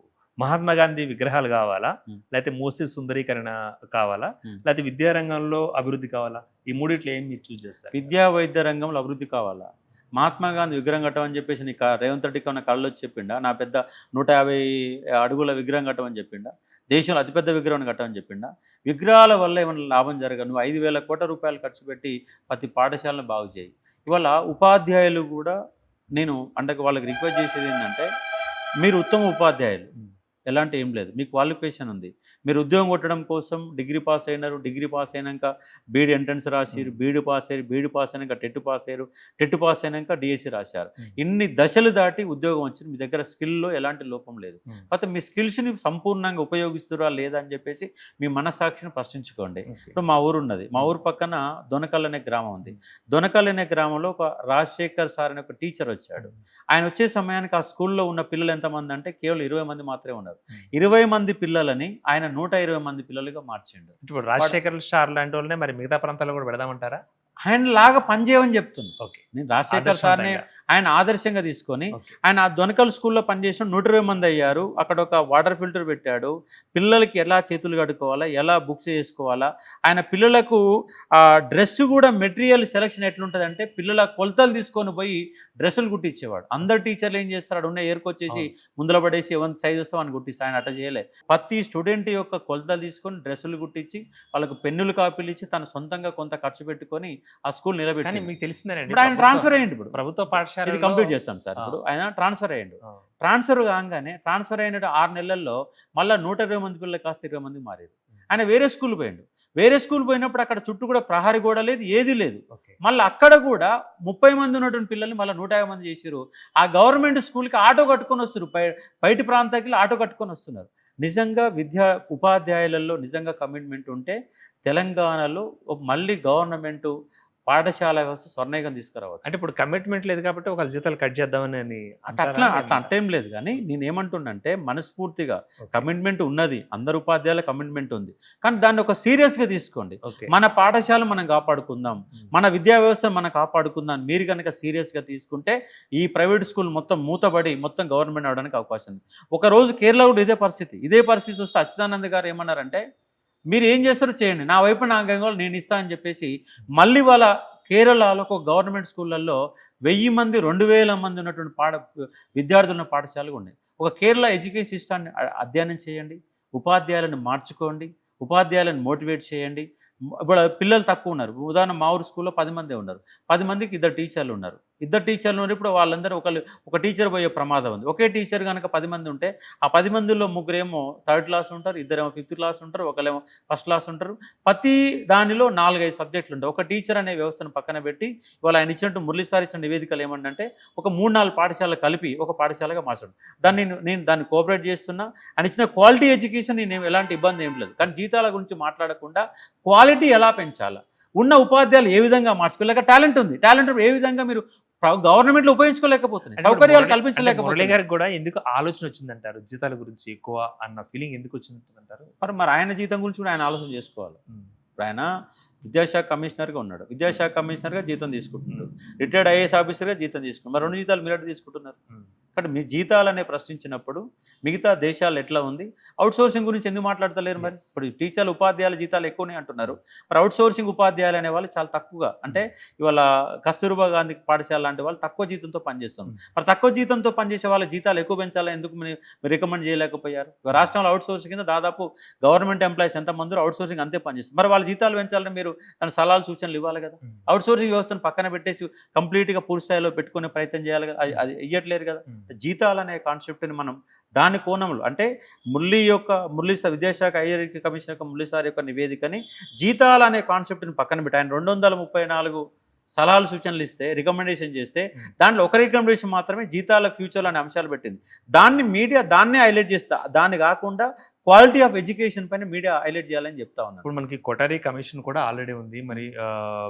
మహాత్మా గాంధీ విగ్రహాలు కావాలా, Hmm. లేకపోతే మూసీ సుందరీకరణ కావాలా, Hmm. లేకపోతే విద్యారంగంలో అభివృద్ధి కావాలా? ఈ మూడిట్లో ఏం మీరు చూస్ చేస్తారు? విద్యా వైద్య రంగంలో అభివృద్ధి కావాలా? మహాత్మా గాంధీ విగ్రహం కట్టమని చెప్పేసి నీ రేవంత్ రెడ్డికి ఉన్న కళ్ళు వచ్చి చెప్పిండా? నా పెద్ద 150 అడుగుల విగ్రహం కట్టమని చెప్పిండా? దేశంలో అతిపెద్ద విగ్రహం కట్టమని చెప్పిండా? విగ్రహాల వల్ల ఏమైనా లాభం జరగదు. నువ్వు 5,000 కోట్ల రూపాయలు ఖర్చు పెట్టి ప్రతి పాఠశాలను బాగు చేయి. ఇవాళ ఉపాధ్యాయులు కూడా నేను అంటే వాళ్ళకి రిక్వెస్ట్ చేసేది ఏంటంటే, మీరు ఉత్తమ ఉపాధ్యాయులు, ఎలాంటి ఏం లేదు, మీకు క్వాలిఫికేషన్ ఉంది, మీరు ఉద్యోగం కొట్టడం కోసం డిగ్రీ పాస్ అయినారు, డిగ్రీ పాస్ అయినాక బీఈడి ఎంట్రన్స్ రాసిరు, బీఈడి పాస్ అయ్యారు, బీఈడి పాస్ అయినాక టెట్ పాస్ అయ్యారు, టెట్ పాస్ అయినాక డిఎస్సి రాశారు. ఇన్ని దశలు దాటి ఉద్యోగం వచ్చింది, మీ దగ్గర స్కిల్లో ఎలాంటి లోపం లేదు. కాకపోతే మీ స్కిల్స్ని సంపూర్ణంగా ఉపయోగిస్తురా లేదా అని చెప్పేసి మీ మనస్సాక్షిని ప్రశ్నించుకోండి. ఇప్పుడు మా ఊరు ఉన్నది, మా ఊరు పక్కన దొనకల్ అనే గ్రామం ఉంది. దొనకల్ అనే గ్రామంలో ఒక రాజశేఖర్ సార్ అనే ఒక టీచర్ వచ్చాడు. ఆయన వచ్చే సమయానికి ఆ స్కూల్లో ఉన్న పిల్లలు ఎంతమంది అంటే కేవలం 20 మంది మాత్రమే ఉన్నారు. 20 మంది పిల్లలని ఆయన 120 మంది పిల్లలుగా మార్చిండు. ఇప్పుడు రాజశేఖర్ స్టార్ లాంటి వాళ్ళనే మరి మిగతా ప్రాంతాల్లో కూడా పెడదామంటారా? ఆయన లాగా పనిచేయమని చెప్తుంది. ఓకే. నేను రాజశేఖర్ సార్ని ఆయన ఆదర్శంగా తీసుకొని ఆయన ఆ దొనకల్ స్కూల్లో పనిచేసిన 120 మంది అయ్యారు. అక్కడ ఒక వాటర్ ఫిల్టర్ పెట్టాడు. పిల్లలకి ఎలా చేతులు కడుక్కోవాలా, ఎలా బుక్స్ చేసుకోవాలా, ఆయన పిల్లలకు డ్రెస్ కూడా మెటీరియల్ సెలక్షన్ ఎట్లుంటుంది అంటే పిల్లల కొలతలు తీసుకొని పోయి డ్రెస్సులు కుట్టించేవాడు. అందరు టీచర్లు ఏం చేస్తారు, ఉన్న ఏరుకొచ్చేసి ముందర పడేసి ఎవరి సైజ్ వస్తాం అని కుట్టిస్తే ఆయన అట్లా చేయలే. ప్రతి స్టూడెంట్ యొక్క కొలతలు తీసుకొని డ్రెస్సులు కుట్టించి వాళ్ళకు పెన్నులు కాపీలు ఇచ్చి తను సొంతంగా కొంత ఖర్చు పెట్టుకొని ఆ స్కూల్ నిలబెట్టి. కానీ మీకు తెలిసిందేనండి, ఇప్పుడు ఆయన ట్రాన్స్ఫర్ అయ్యింది. ఇప్పుడు ప్రభుత్వ పాఠశాల ఇది కంప్లీట్ చేస్తాను సార్. ఇప్పుడు ఆయన ట్రాన్స్ఫర్ అయ్యిండు. ట్రాన్స్ఫర్ కాగానే ట్రాన్స్ఫర్ అయిన 6 నెలల్లో మళ్ళీ 120 మంది పిల్లలు కాస్త 20 మంది మారారు. ఆయన వేరే స్కూల్ పోయిండు. వేరే స్కూల్ పోయినప్పుడు అక్కడ చుట్టూ కూడా ప్రహారీ గోడ లేదు, ఏది లేదు. మళ్ళీ అక్కడ కూడా 30 మంది ఉన్నటువంటి పిల్లల్ని మళ్ళీ 150 మంది చేసారు. ఆ గవర్నమెంట్ స్కూల్కి ఆటో కట్టుకొని వస్తారు, బయటి ప్రాంతానికి ఆటో కట్టుకొని వస్తున్నారు. నిజంగా ఉపాధ్యాయులలో నిజంగా కమిట్మెంట్ ఉంటే తెలంగాణలో మళ్ళీ గవర్నమెంట్ పాఠశాల వ్యవస్థ స్వర్ణయుగం తీసుకురావచ్చు. అంటే ఇప్పుడు కమిట్మెంట్ లేదు కాబట్టి ఒక జీతాలు కట్ చేద్దామని అట్లా అంటేం లేదు. కానీ నేను ఏమంటున్నంటే మనస్ఫూర్తిగా కమిట్మెంట్ ఉన్నది, అందరు ఉపాధ్యాయుల కమిట్మెంట్ ఉంది, కానీ దాన్ని ఒక సీరియస్గా తీసుకోండి. మన పాఠశాల మనం కాపాడుకుందాం, మన విద్యా వ్యవస్థ మనం కాపాడుకుందాం. మీరు కనుక సీరియస్గా తీసుకుంటే ఈ ప్రైవేట్ స్కూల్ మొత్తం మూతబడి మొత్తం గవర్నమెంట్ అవడానికి అవకాశం ఉంది. ఒకరోజు కేరళ కూడా ఇదే పరిస్థితి వస్తే అచ్యుతానంద్ గారు ఏమన్నారంటే, మీరు ఏం చేస్తారో చేయండి, నా వైపు నా గంగోలు నేను ఇస్తా అని చెప్పేసి మళ్ళీ వాళ్ళ కేరళలో ఒక గవర్నమెంట్ స్కూళ్ళల్లో 1000 మంది 2000 మంది ఉన్నటువంటి విద్యార్థులు ఉన్న పాఠశాలలు ఉన్నాయి. ఒక కేరళ ఎడ్యుకేషన్ సిస్టాన్ని అధ్యయనం చేయండి, ఉపాధ్యాయులను మార్చుకోండి, ఉపాధ్యాయులను మోటివేట్ చేయండి. ఇప్పుడు పిల్లలు తక్కువ ఉన్నారు. ఉదాహరణ మా ఊరు స్కూల్లో 10 మందే ఉన్నారు, 10 మందికి 2 టీచర్లు ఉన్నారు. 2 టీచర్లు ఉన్నప్పుడు వాళ్ళందరూ ఒక టీచర్ పోయే ప్రమాదం ఉంది. ఒకే టీచర్ కనుక 10 మంది ఉంటే ఆ 10 మందిలో 3 థర్డ్ క్లాస్ ఉంటారు, 2 5th క్లాస్ ఉంటారు, 1 ఫస్ట్ క్లాస్ ఉంటారు. ప్రతి దానిలో 4-5 సబ్జెక్టులు ఉంటాయి. ఒక టీచర్ అనే వ్యవస్థను పక్కన పెట్టి ఇవాళ ఆయన ఇచ్చినట్టు మురళీ సార్ ఇచ్చిన నివేదికలు ఏమంటే ఒక 3-4 పాఠశాలలు కలిపి ఒక పాఠశాలగా మార్చడం. నేను దాన్ని కోఆపరేట్ చేస్తున్నా. ఆయన ఇచ్చిన క్వాలిటీ ఎడ్యుకేషన్ నేను ఎలాంటి ఇబ్బంది ఏం లేదు. కానీ జీతాల గురించి మాట్లాడకుండా క్వాలిటీ ఎలా పెంచాలా, ఉన్న ఉపాధ్యాయులు ఏ విధంగా మార్చుకోలేక, టాలెంట్ ఉంది, టాలెంట్ ఏ విధంగా మీరు గవర్నమెంట్ లో ఉపయోగించుకోలేకపోతున్నాయి, సౌకర్యాలు కల్పించలేకపోతే గారికి కూడా ఎందుకు ఆలోచన వచ్చిందంటారు, జీతాల గురించి ఎక్కువ అన్న ఫీలింగ్ ఎందుకు వచ్చిందంటారు? మరి ఆయన జీతం గురించి కూడా ఆయన ఆలోచన చేసుకోవాలి. ఇప్పుడు ఆయన విద్యాశాఖ కమిషనర్గా ఉన్నాడు, విద్యాశాఖ కమిషనర్గా జీతం తీసుకుంటున్నాడు, రిటైర్డ్ ఐఏఎస్ ఆఫీసర్గా జీతం తీసుకుంటున్నారు. మరి 2 జీతాలు మీరు తీసుకుంటున్నారు. కానీ మీ జీతాలనే ప్రశ్నించినప్పుడు మిగతా దేశాలు ఎట్లా ఉంది, అవుట్ సోర్సింగ్ గురించి ఎందుకు మాట్లాడతలేరు మరి? ఇప్పుడు టీచర్లు ఉపాధ్యాయుల జీతాలు ఎక్కువనే అంటున్నారు, మరి అవుట్ సోర్సింగ్ ఉపాధ్యాయులు అనే వాళ్ళు చాలా తక్కువగా, అంటే ఇవాళ కస్తూర్బా గాంధీ పాఠశాల లాంటి వాళ్ళు తక్కువ జీతంతో పనిచేస్తున్నారు. మరి తక్కువ జీతంతో పనిచేసే వాళ్ళ జీతాలు ఎక్కువ పెంచాలని ఎందుకు మీరు రికమెండ్ చేయలేకపోయారు? రాష్ట్రంలో అవుట్ సోర్సింగ్ కింద దాదాపు గవర్నమెంట్ ఎంప్లాయీస్ ఎంతమంది అవుట్ సోర్సింగ్ అంతే పనిచేస్తారు, మరి వాళ్ళ జీతాలు పెంచాలని మీరు దాని సలహాలు సూచనలు ఇవ్వాలి కదా. అవుట్ సోర్సింగ్ వ్యవస్థను పక్కన పెట్టేసి కంప్లీట్గా పూర్తి స్థాయిలో పెట్టుకునే ప్రయత్నం చేయాలి కదా, అది ఇయ్యట్లేరు కదా. జీతాలనే కాన్సెప్ట్ని మనం దాని కోణంలో, అంటే మురళీ విద్యాశాఖ ఐఆర్కి కమిషనర్ మురళీ సార్ యొక్క నివేదికని జీతాలు అనే కాన్సెప్ట్ని పక్కన పెట్టి ఆయన 234 సలహాలు సూచనలు ఇస్తే, రికమెండేషన్ చేస్తే దాంట్లో ఒక రికమెండేషన్ మాత్రమే జీతాల ఫ్యూచర్లు అనే అంశాలు పెట్టింది. దాన్ని మీడియా దాన్నే హైలైట్ చేస్తా, దాన్ని కాకుండా క్వాలిటీ ఆఫ్ ఎడ్యుకేషన్ పైన మీడియా హైలైట్ చేయాలని చెప్తా ఉన్నాను. ఇప్పుడు మనకి కొటారీ కమిషన్ కూడా ఆల్రెడీ ఉంది, మరి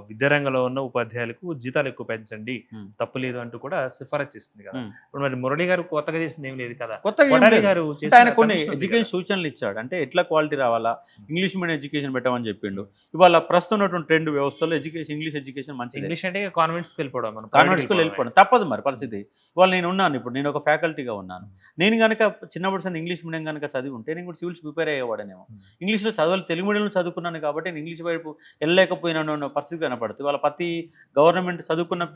విద్యారంగంలో ఉన్న ఉపాధ్యాయులకు జీతాలు ఎక్కువ పెంచండి, తప్పు లేదు అంటూ కూడా సిఫారసు ఇస్తుంది కదా. ఇప్పుడు మరి మురళి గారు కొత్తగా చేసింది ఏం లేదు కదా. కొటారీ గారు ఆయన కొన్ని ఎడ్యుకేషన్ సూచనలు ఇచ్చాడు, అంటే ఎట్లా క్వాలిటీ రావాలా, ఇంగ్లీష్ మీడియం ఎడ్యుకేషన్ పెట్టమని చెప్పిండు. ఇవాళ ప్రస్తుతం ఉన్నటువంటి ట్రెండ్ వ్యవస్థలో ఇంగ్లీష్ ఎడ్యుకేషన్ మంచి, ఇంగ్లీష్ అంటే కాన్వెంట్స్కి వెళ్ళిపోవడం, కాన్వెంట్స్కి వెళ్ళిపోవడం తప్పదు మరి పరిస్థితి. ఇవాళ నేను ఉన్నాను, ఇప్పుడు నేను ఒక ఫ్యాకల్టీగా ఉన్నాను, నేను కనుక చిన్నప్పుడు ఇంగ్లీష్ మీడియం కనుక చదివి ఉంటే నేను కూడా సివిల్స్ ప్రిపేర్ అయ్యేవాడనేమో. ఇంగ్లీష్లో చదవాలి, తెలుగు మీడియంలో చదువుకున్నాను కాబట్టి నేను ఇంగ్లీష్ వైపు వెళ్ళలేకపోయినాను అన్న పరిస్థితి కనపడుతుంది. వాళ్ళ ప్రతి గవర్నమెంట్ చదువుకున్న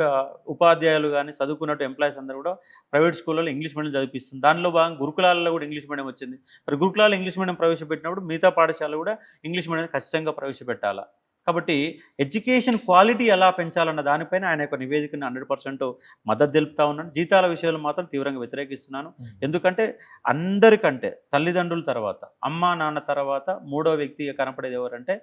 ఉపాధ్యాయులు కానీ చదువుకున్నట్టు ఎంప్లాయీస్ అందరూ కూడా ప్రైవేట్ స్కూళ్ళలో ఇంగ్లీష్ మీడియం చదివిస్తుంది. దానిలో భాగంగా గురుకులాలలో కూడా ఇంగ్లీష్ మీడియం వచ్చింది. మరి గురుకులాలు ఇంగ్లీష్ మీడియం ప్రవేశపెట్టినప్పుడు మిగతా పాఠశాలలు కూడా ఇంగ్లీష్ మీడియం ఖచ్చితంగా ప్రవేశపెట్టాలా. కాబట్టి ఎడ్యుకేషన్ క్వాలిటీ ఎలా పెంచాలన్న దానిపైన ఆయన యొక్క నివేదికను 100% మద్దతు తెలుపుతా ఉన్నాను. జీతాల విషయంలో మాత్రం తీవ్రంగా వ్యతిరేకిస్తున్నాను. ఎందుకంటే అందరికంటే తల్లిదండ్రుల తర్వాత, అమ్మా నాన్న తర్వాత మూడో వ్యక్తిగా కనపడేది ఎవరంటే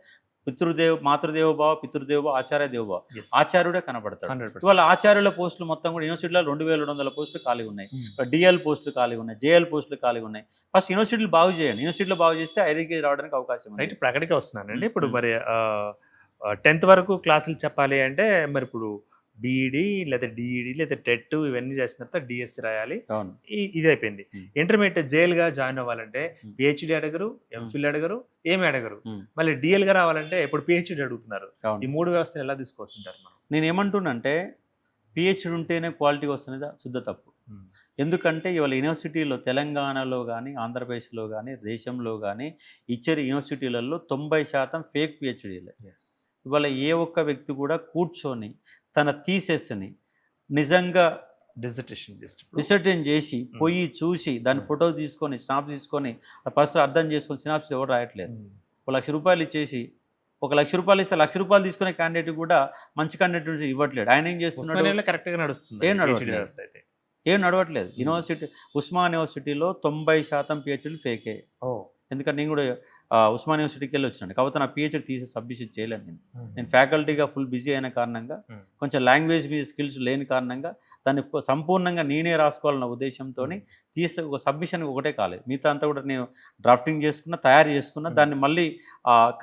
మాతృదేవోభవ, పితృదేవోభవ, ఆచార్య దేవోభవ, ఆచార్యుడే కనపడతాడు. ఇవాళ ఆచార్యుల పోస్టులు మొత్తం కూడా యూనివర్సిటీలో 2200 పోస్టులు ఖాళీ ఉన్నాయి, డిఎల్ పోస్టులు ఖాళీ ఉన్నాయి, జేఎల్ పోస్టులు ఖాళీ ఉన్నాయి. ఫస్ట్ యూనివర్సిటీలు బాగు చేయండి, యూనివర్సిటీలో బాగు చేస్తే ఐఐటీకి రావడానికి అవకాశం ఉంది. ఇప్పుడు అక్కడికే వస్తున్నానండి. ఇప్పుడు మరి 10th వరకు క్లాసులు చెప్పాలి అంటే మరి ఇప్పుడు బీఈడి లేదా డిఈడి లేదా టెట్ ఇవన్నీ చేసిన తర్వాత డిఎస్సి రాయాలి, ఇది అయిపోయింది. ఇంటర్మీడియట్ జేఎల్గా జాయిన్ అవ్వాలంటే పిహెచ్డి అడగరు, ఎంఫిల్ అడగరు, ఏమి అడగరు. మళ్ళీ డిఎల్గా రావాలంటే ఇప్పుడు పిహెచ్డి అడుగుతున్నారు. ఈ 3 వ్యవస్థలు ఎలా తీసుకోవచ్చుంటారు మనం? నేను ఏమంటున్నానంటే పిహెచ్డి ఉంటేనే క్వాలిటీ వస్తున్నది శుద్ధ తప్పు. ఎందుకంటే ఇవాళ యూనివర్సిటీలో తెలంగాణలో కానీ ఆంధ్రప్రదేశ్లో కానీ దేశంలో కానీ ఇచ్చే యూనివర్సిటీలలో 90% ఫేక్ పిహెచ్డీలే. ఇవాళ ఏ ఒక్క వ్యక్తి కూడా కూర్చొని తన థీసెస్ని నిజంగా డిసర్టేషన్ చేసి పోయి చూసి దాని ఫోటో తీసుకొని స్నాప్ తీసుకొని ఫస్ట్ అర్థం చేసుకొని సినాప్స్ ఎవరు రాయట్లేదు. ₹1,00,000 ఇచ్చేసి ₹1,00,000 ఇస్తే ₹1,00,000 తీసుకునే క్యాండిడేట్ కూడా మంచి క్యాండిడేట్ ఇవ్వట్లేదు. ఆయన ఏం చేస్తున్నాడు? కరెక్ట్గా నడుస్తుంది, ఏం నడవట్లేదు. యూనివర్సిటీ ఉస్మాన్ యూనివర్సిటీలో 90% పిహెచ్డీలు ఫేకే. ఎందుకంటే నేను కూడా ఉస్మాన్ యూనివర్సిటీకి వెళ్ళి వచ్చినాను, కాబట్టి నా పిహెచ్డీ తీసి సబ్మిషన్ చేయలేను. నేను ఫ్యాకల్టీగా ఫుల్ బిజీ అయిన కారణంగా, కొంచెం లాంగ్వేజ్ మీద స్కిల్స్ లేని కారణంగా దాన్ని సంపూర్ణంగా నేనే రాసుకోవాలన్న ఉద్దేశంతో తీసే ఒక సబ్మిషన్ ఒకటే కాలేదు. మిగతా అంతా కూడా నేను డ్రాఫ్టింగ్ చేసుకున్నా, తయారు చేసుకున్నా, దాన్ని మళ్ళీ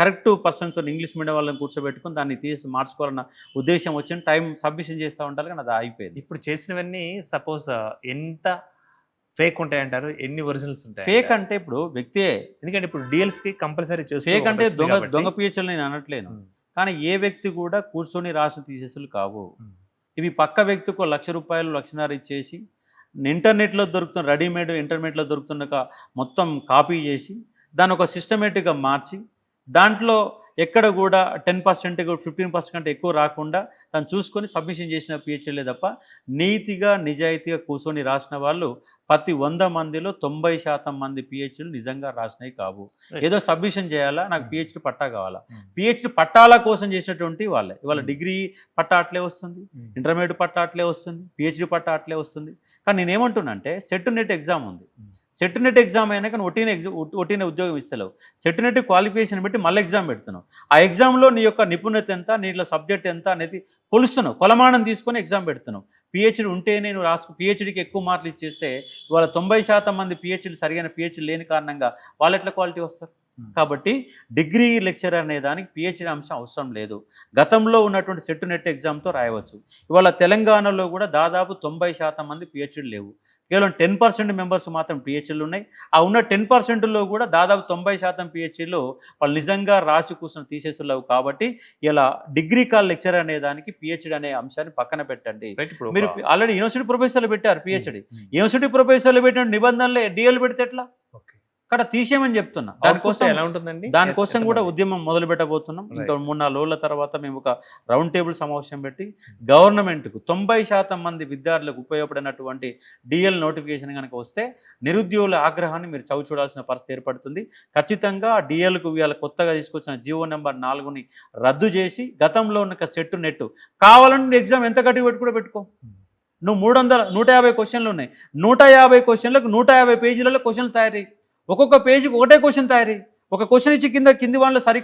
కరెక్ట్ పర్సన్తో ఇంగ్లీష్ మీడియం వాళ్ళని కూర్చోబెట్టుకుని దాన్ని తీసి మార్చుకోవాలన్న ఉద్దేశం వచ్చిన టైం సబ్మిషన్ చేస్తూ ఉండాలి, కానీ అది అయిపోయింది. ఇప్పుడు చేసినవన్నీ సపోజ్ ఎంత ఫేక్ ఉంటాయి అంటారు, ఎన్ని ఒరిజినల్స్ ఉంటాయి? ఫేక్ అంటే ఇప్పుడు వ్యక్తే, ఎందుకంటే ఇప్పుడు డిఎల్స్కి కంపల్సరీ ఫేక్ అంటే దొంగ పిహెచ్డీలు నేను అనట్లేను, కానీ ఏ వ్యక్తి కూడా కూర్చొని రాసిన తీసేసులు కావు. ఇవి పక్క వ్యక్తికి ₹1,00,000 1,50,000 ఇచ్చేసి ఇంటర్నెట్లో దొరుకుతున్న రెడీమేడ్ ఇంటర్నెట్లో దొరుకుతున్న మొత్తం కాపీ చేసి దాన్ని ఒక సిస్టమేటిక్గా మార్చి దాంట్లో ఎక్కడ కూడా 10% 15% కంటే ఎక్కువ రాకుండా దాన్ని చూసుకొని సబ్మిషన్ చేసిన పిహెచ్డీలే తప్ప నీతిగా నిజాయితీగా కూర్చొని రాసిన వాళ్ళు ప్రతి 100 మందిలో 90% మంది పిహెచ్డీలు నిజంగా రాసినవి కావు. ఏదో సబ్మిషన్ చేయాలా, నాకు పిహెచ్డీ పట్టా కావాలా, పిహెచ్డీ పట్టాల కోసం చేసినటువంటి వాళ్ళే. ఇవాళ డిగ్రీ పట్టా అట్లే వస్తుంది, ఇంటర్మీడియట్ పట్టా అట్లే వస్తుంది, పిహెచ్డీ పట్టా అట్లే వస్తుంది. కానీ నేనేమంటున్నానంటే సెట్ నెట్ ఎగ్జామ్ ఉంది, సెట్ నెట్ ఎగ్జామ్ అయినా కానీ ఒట్టిన ఉద్యోగం ఇస్తలేవు. సెట్ నెట్ క్వాలిఫికేషన్ బట్టి మళ్ళీ ఎగ్జామ్ పెడుతున్నావు. ఆ ఎగ్జామ్లో నీ యొక్క నిపుణత ఎంత, నీలో సబ్జెక్ట్ ఎంత అనేది కొలుస్తున్నావు, కొలమానం తీసుకొని ఎగ్జామ్ పెడుతున్నావు. పిహెచ్డీ ఉంటేనే నువ్వు పిహెచ్డీకి ఎక్కువ మార్కులు ఇచ్చేస్తే ఇవాళ 90% మంది పిహెచ్డీ సరిగైన పిహెచ్డీ లేని కారణంగా వాళ్ళు ఎట్లా క్వాలిటీ వస్తారు? కాబట్టి డిగ్రీ లెక్చరర్ అనే దానికి పిహెచ్డి అంశం అవసరం లేదు. గతంలో ఉన్నటువంటి సెట్ నెట్ ఎగ్జామ్తో రాయవచ్చు. ఇవాళ తెలంగాణలో కూడా దాదాపు 90% మంది పిహెచ్డి లేవు. కేవలం 10% మెంబర్స్ మాత్రం పిహెచ్డీలు ఉన్నాయి. ఆ ఉన్న 10%లో కూడా దాదాపు 90% పిహెచ్డీలు వాళ్ళు నిజంగా రాసి కూర్చొని తీసేసేలేవు. కాబట్టి ఇలా డిగ్రీ కాల్ లెక్చరర్ అనే దానికి పిహెచ్డి అనే అంశాన్ని పక్కన పెట్టండి. మీరు ఆల్రెడీ యూనివర్సిటీ ప్రొఫెసర్లు పెట్టారు పిహెచ్డి. యూనివర్సిటీ ప్రొఫెసర్లు పెట్టిన నిబంధనలే డిఎల్ పెడితే ఎట్లా? అక్కడ తీసేయమని చెప్తున్నా. దానికోసం కూడా ఉద్యమం మొదలు పెట్టబోతున్నాం. ఇంకా 3-4 రోజుల తర్వాత మేము ఒక రౌండ్ టేబుల్ సమావేశం పెట్టి గవర్నమెంట్కు 90% మంది విద్యార్థులకు ఉపయోగపడినటువంటి డిఎల్ నోటిఫికేషన్ కనుక వస్తే నిరుద్యోగుల ఆగ్రహాన్ని మీరు చవి చూడాల్సిన పరిస్థితి ఏర్పడుతుంది. ఖచ్చితంగా డిఎల్కు ఇవాళ కొత్తగా తీసుకొచ్చిన జీవో నెంబర్ 4ని రద్దు చేసి గతంలో ఉన్న సెట్ నెట్ కావాలని ఎగ్జామ్ ఎంత గట్టి పెట్టి పెట్టుకో. నువ్వు 150 క్వశ్చన్లు ఉన్నాయి. 150 క్వశ్చన్లకు 150 పేజీలలో క్వశ్చన్లు తయారీ. ఒక్కొక్క పేజీకి ఒకటే క్వశ్చన్ తయారీ. ఒక క్వశ్చన్ ఇచ్చి కింది వాళ్ళు సరి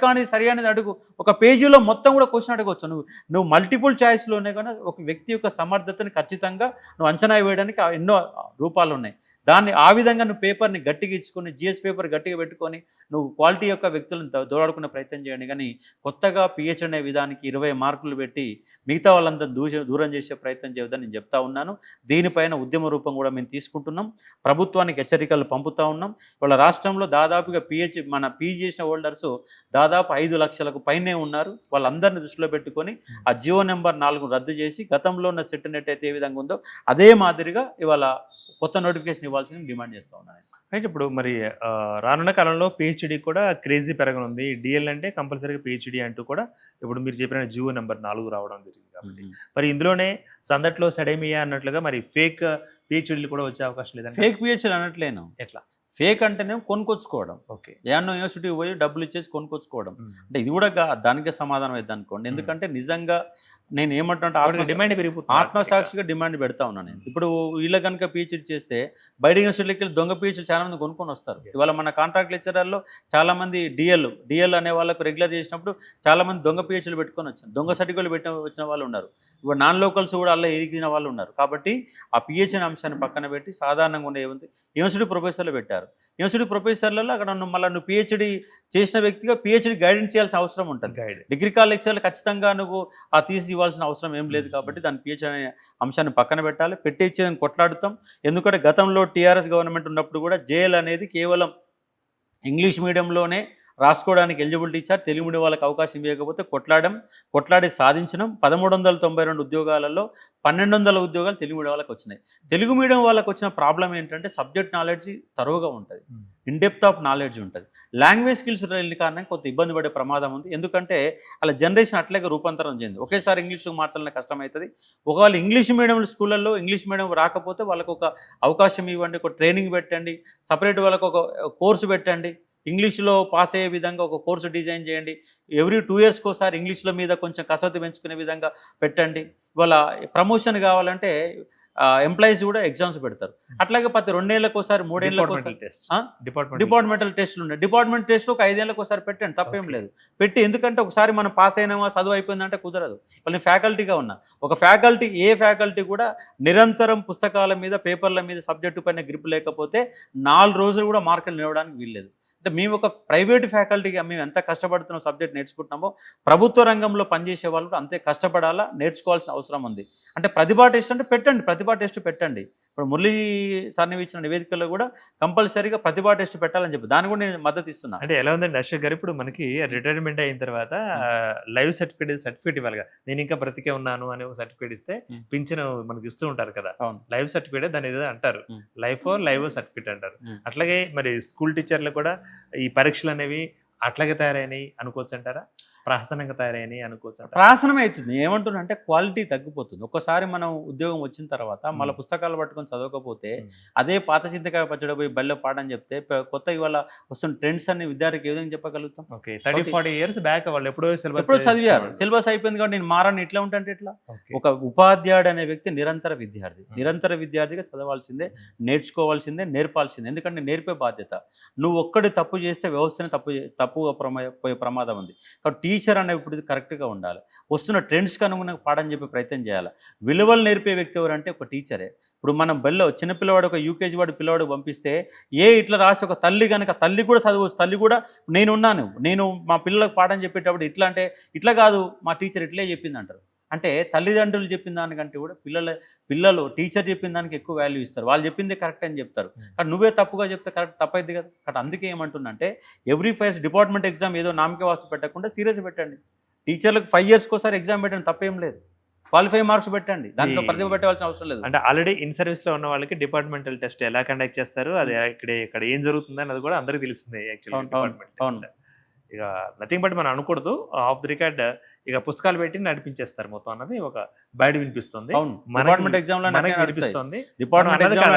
అనేది అడుగు. ఒక పేజీలో మొత్తం కూడా క్వశ్చన్ అడగవచ్చు. నువ్వు మల్టిపుల్ చాయిస్లోనే కానీ ఒక వ్యక్తి యొక్క సమర్థతని ఖచ్చితంగా నువ్వు అంచనా వేయడానికి ఎన్నో రూపాలు ఉన్నాయి. దాన్ని ఆ విధంగా నువ్వు పేపర్ని గట్టిగా ఇచ్చుకొని జిఎస్ పేపర్ గట్టిగా పెట్టుకొని నువ్వు క్వాలిటీ యొక్క వ్యక్తులను దోరాడుకునే ప్రయత్నం చేయండి. కానీ కొత్తగా పిహెచ్డి అనే విధానికి 20 మార్కులు పెట్టి మిగతా వాళ్ళంతా దూరం చేసే ప్రయత్నం చేయొద్దని నేను చెప్తా ఉన్నాను. దీనిపైన ఉద్యమ రూపం కూడా మేము తీసుకుంటున్నాం. ప్రభుత్వానికి హెచ్చరికలు పంపుతూ ఉన్నాం. వాళ్ళ రాష్ట్రంలో దాదాపుగా మన పీజీ చేసిన హోల్డర్స్ దాదాపు 5 లక్షలకు పైనే ఉన్నారు. వాళ్ళందరినీ దృష్టిలో పెట్టుకొని ఆ జియో నెంబర్ 4 రద్దు చేసి గతంలో ఉన్న సెట్ నెట్ అయితే ఏ విధంగా ఉందో అదే మాదిరిగా ఇవాళ కొత్త నోటిఫికేషన్ ఇవ్వాల్సింది డిమాండ్ చేస్తూ ఉన్నాను. అయితే ఇప్పుడు మరి రానున్న కాలంలో పిహెచ్డి కూడా క్రేజీ పెరగనుంది. డిఎల్ అంటే కంపల్సరీగా పిహెచ్డి అంటూ కూడా ఇప్పుడు మీరు చెప్పిన జియో నెంబర్ 4 రావడం జరిగింది. కాబట్టి మరి ఇందులోనే సందట్లో సడేమియా అన్నట్లుగా మరి ఫేక్ పిహెచ్డీలు కూడా వచ్చే అవకాశం లేదండి. ఫేక్ పిహెచ్డీ అనట్లేను. ఎట్లా? ఫేక్ అంటేనే కొనుక్కొచ్చుకోవడం. ఓకే, ఏమన్నా యూనివర్సిటీకి పోయి డబ్బులు ఇచ్చేసి కొనుక్కొచ్చుకోవడం. అంటే ఇది కూడా దానికే సమాధానం అవుతుంది అనుకోండి. ఎందుకంటే నిజంగా నేను ఏమంటున్నా డిమాండ్ పెరిగిపోతుంది. ఆత్మసాక్షిగా డిమాండ్ పెడతా ఉన్నాను నేను. ఇప్పుడు వీళ్ళ కనుక పిహెచ్డీ చేస్తే బయట యూనివర్సిటీకి వెళ్ళి దొంగ పిహెచ్డీ చాలా మంది కొనుక్కొని వస్తారు. ఇవాళ మన కాంట్రాక్ట్ లెక్చరర్లో చాలా మంది డిఎల్ అనే వాళ్ళకు రెగ్యులర్ చేసినప్పుడు చాలా మంది దొంగ పిహెచ్డీలు పెట్టుకొని వచ్చారు. దొంగ సర్టిఫికేట్లు వచ్చిన వాళ్ళు ఉన్నారు. ఇప్పుడు నాన్ లోకల్స్ కూడా అలా ఎదిగిన వాళ్ళు ఉన్నారు. కాబట్టి ఆ పిహెచ్డీ అంశాన్ని పక్కన పెట్టి సాధారణంగా ఉండే యూనివర్సిటీ ప్రొఫెసర్లు పెట్టారు. యూనివర్సిటీ ప్రొఫెసర్లలో అక్కడ నువ్వు పిహెచ్డీ చేసిన వ్యక్తిగా పిహెచ్డీ గైడెన్స్ చేయాల్సిన అవసరం ఉంటుంది. డిగ్రీ కాల్ లెక్చర్లు ఖచ్చితంగా నువ్వు ఆ తీసి ఇవ్వాల్సిన అవసరం ఏం లేదు. కాబట్టి దాని పిహెచ్డీ అనే అంశాన్ని పక్కన పెట్టాలి. పెట్టించేదని కొట్లాడుతాం. ఎందుకంటే గతంలో టీఆర్ఎస్ గవర్నమెంట్ ఉన్నప్పుడు కూడా జేఎల్ అనేది కేవలం ఇంగ్లీష్ మీడియంలోనే రాసుకోవడానికి ఎలిజిబిలిటీ ఇచ్చారు. తెలుగు మీడియం వాళ్ళకి అవకాశం ఇవ్వకపోతే కొట్లాడి సాధించడం. 1392 ఉద్యోగాలలో 1200 ఉద్యోగాలు తెలుగు మీడియం వాళ్ళకి వచ్చినాయి. తెలుగు మీడియం వాళ్ళకి వచ్చిన ప్రాబ్లం ఏంటంటే సబ్జెక్ట్ నాలెడ్జ్ తరువుగా ఉంటుంది, ఇన్ డెప్త్ ఆఫ్ నాలెడ్జ్ ఉంటుంది. లాంగ్వేజ్ స్కిల్స్ వెళ్ళిన కారణంగా కొంత ఇబ్బంది పడే ప్రమాదం ఉంది. ఎందుకంటే అలా జనరేషన్ అట్లాగే రూపాంతరం చెంది ఒకేసారి ఇంగ్లీష్కి మార్చాలనే కష్టం అవుతుంది. ఒకవేళ ఇంగ్లీష్ మీడియం స్కూళ్ళల్లో ఇంగ్లీష్ మీడియం రాకపోతే వాళ్ళకు ఒక అవకాశం ఇవ్వండి, ఒక ట్రైనింగ్ పెట్టండి, సపరేట్ వాళ్ళకు ఒక కోర్సు పెట్టండి. ఇంగ్లీష్లో పాస్ అయ్యే విధంగా ఒక కోర్సు డిజైన్ చేయండి. ఎవ్రీ 2 ఇయర్స్కి ఒకసారి ఇంగ్లీష్ల మీద కొంచెం కసరత్తు పెంచుకునే విధంగా పెట్టండి. ఇవాళ ప్రమోషన్ కావాలంటే ఎంప్లాయీస్ కూడా ఎగ్జామ్స్ పెడతారు. అట్లాగే ప్రతి 2 ఏళ్ళకి ఒకసారి 3 ఏళ్ళకి ఒకసారి డిపార్ట్మెంటల్ టెస్టులు ఉన్నాయి. డిపార్ట్మెంట్ టెస్ట్లు ఒక 5 ఏళ్ళకి ఒకసారి పెట్టండి, తప్పేం లేదు. పెట్టి ఎందుకంటే ఒకసారి మనం పాస్ అయినామా చదువు అయిపోయిందంటే కుదరదు. వాళ్ళని ఫ్యాకల్టీగా ఉన్నా ఒక ఫ్యాకల్టీ ఏ ఫ్యాకల్టీ కూడా నిరంతరం పుస్తకాల మీద పేపర్ల మీద సబ్జెక్టు పైన గ్రిప్ లేకపోతే 4 రోజులు కూడా మార్కులు నిలవడానికి వీల్లేదు. అంటే మేము ఒక ప్రైవేట్ ఫ్యాకల్టీగా మేము ఎంత కష్టపడుతున్నాం సబ్జెక్ట్ నేర్చుకుంటున్నామో ప్రభుత్వ రంగంలో పనిచేసే వాళ్ళు కూడా అంతే కష్టపడాలా, నేర్చుకోవాల్సిన అవసరం ఉంది. అంటే ప్రతిభా టెస్ట్ అంటే పెట్టండి, ప్రతిభా టెస్ట్ పెట్టండి. ఇప్పుడు మురళీ సార్ని ఇచ్చిన నివేదికల్లో కూడా కంపల్సరీగా ప్రతిభా టెస్ట్ పెట్టాలని చెప్పి దాన్ని కూడా నేను మద్దతు ఇస్తున్నాను. అంటే ఎలా ఉందండి అశోక్ గారు, ఇప్పుడు మనకి రిటైర్మెంట్ అయిన తర్వాత లైవ్ సర్టిఫికేట్ ఇవ్వాలి కదా. నేను ఇంకా బ్రతికే ఉన్నాను అనే ఒక సర్టిఫికేట్ ఇస్తే పింఛన్ మనకి ఇస్తూ ఉంటారు కదా, లైవ్ సర్టిఫికేట్ దాని ఏదో అంటారు, లైవ్ సర్టిఫికేట్ అంటారు. అట్లాగే మరి స్కూల్ టీచర్లు కూడా ఈ పరీక్షలు అనేవి అట్లాగే తయారైనాయి అనుకోవచ్చు అంటారా? ప్రహసనంగా తయారైనాయి అనుకోవచ్చు? ప్రహసనం అవుతుంది. ఏమంటున్నా అంటే క్వాలిటీ తగ్గిపోతుంది. ఒక్కసారి మనం ఉద్యోగం వచ్చిన తర్వాత మళ్ళీ పుస్తకాలు పట్టుకొని చదవకపోతే అదే పాత చింతకాయ పచ్చడి పోయి బళ్ళో పాడని చెప్తే కొత్త ఇవాళ వస్తున్న ట్రెండ్స్ అన్ని విద్యార్థికి ఏ విధంగా చెప్పగలుగుతాం? 30-40 years బ్యాక్ వాళ్ళు ఎప్పుడో చదివారు, సిలబస్ అయిపోయింది కాబట్టి నేను మారని ఇట్లా ఉంటే ఎట్లా? ఒక ఉపాధ్యాయుడు అనే వ్యక్తి నిరంతర విద్యార్థిగా చదవాల్సిందే, నేర్చుకోవాల్సిందే, నేర్పాల్సిందే. ఎందుకంటే నేర్పే బాధ్యత. నువ్వు ఒక్కడి తప్పు చేస్తే వ్యవస్థని తప్పుగా పోయే ప్రమాదం ఉంది. కాబట్టి టీచర్ అనే ఇప్పుడు కరెక్ట్గా ఉండాలి, వస్తున్న ట్రెండ్స్కి అనుగుణంగా పాఠం చెప్పే ప్రయత్నం చేయాలి. విలువలు నేర్పే వ్యక్తి ఎవరంటే ఒక టీచరే. ఇప్పుడు మనం చిన్నపిల్లవాడు ఒక యూకేజీ వాడు పిల్లవాడు పంపిస్తే ఇట్లా రాసి ఒక తల్లి కనుక తల్లి కూడా చదవచ్చు, తల్లి కూడా నేను మా పిల్లలకు పాఠం చెప్పేటప్పుడు ఇట్లా అంటే ఇట్లా కాదు మా టీచర్ ఇట్లే చెప్పింది అంటారు. అంటే తల్లిదండ్రులు చెప్పిన దానికంటే కూడా పిల్లలు టీచర్ చెప్పిన దానికి ఎక్కువ వాల్యూ ఇస్తారు, వాళ్ళు చెప్పింది కరెక్ట్ అని చెప్తారు. కానీ నువ్వే తప్పుగా చెప్తే కరెక్ట్ తప్పైంది కదా. కాబట్టి అందుకే ఏమంటున్నంటే ఎవ్రీ 5 డిపార్ట్మెంట్ ఎగ్జామ్ ఏదో నామకే వాస్తు పెట్టకుండా సీరియస్ పెట్టండి. టీచర్లకు 5 yearsకి ఒకసారి ఎగ్జామ్ పెట్టండి, తప్పేం లేదు. క్వాలిఫై మార్క్స్ పెట్టండి, దాంట్లో ప్రతిభ పెట్టవలసిన అవసరం లేదు. అంటే ఆల్రెడీ ఇన్ సర్వీస్లో ఉన్న వాళ్ళకి డిపార్ట్మెంటల్ టెస్ట్ ఎలా కండక్ట్ చేస్తారు, అది ఇక్కడ ఏం జరుగుతుంది అన్నది కూడా అందరికీ తెలుస్తుంది యాక్చువల్లీ డిపార్ట్మెంట్. ఇక నథింగ్ బట్ మనం అనకూడదు, ఆఫ్ ది రికార్డ్ ఇక పుస్తకాలు పెట్టి నడిపించేస్తారు మొత్తం అన్నది ఒక బయట వినిపిస్తుంది. డిపార్ట్మెంట్ ఎగ్జామ్ లో వినిపిస్తుంది,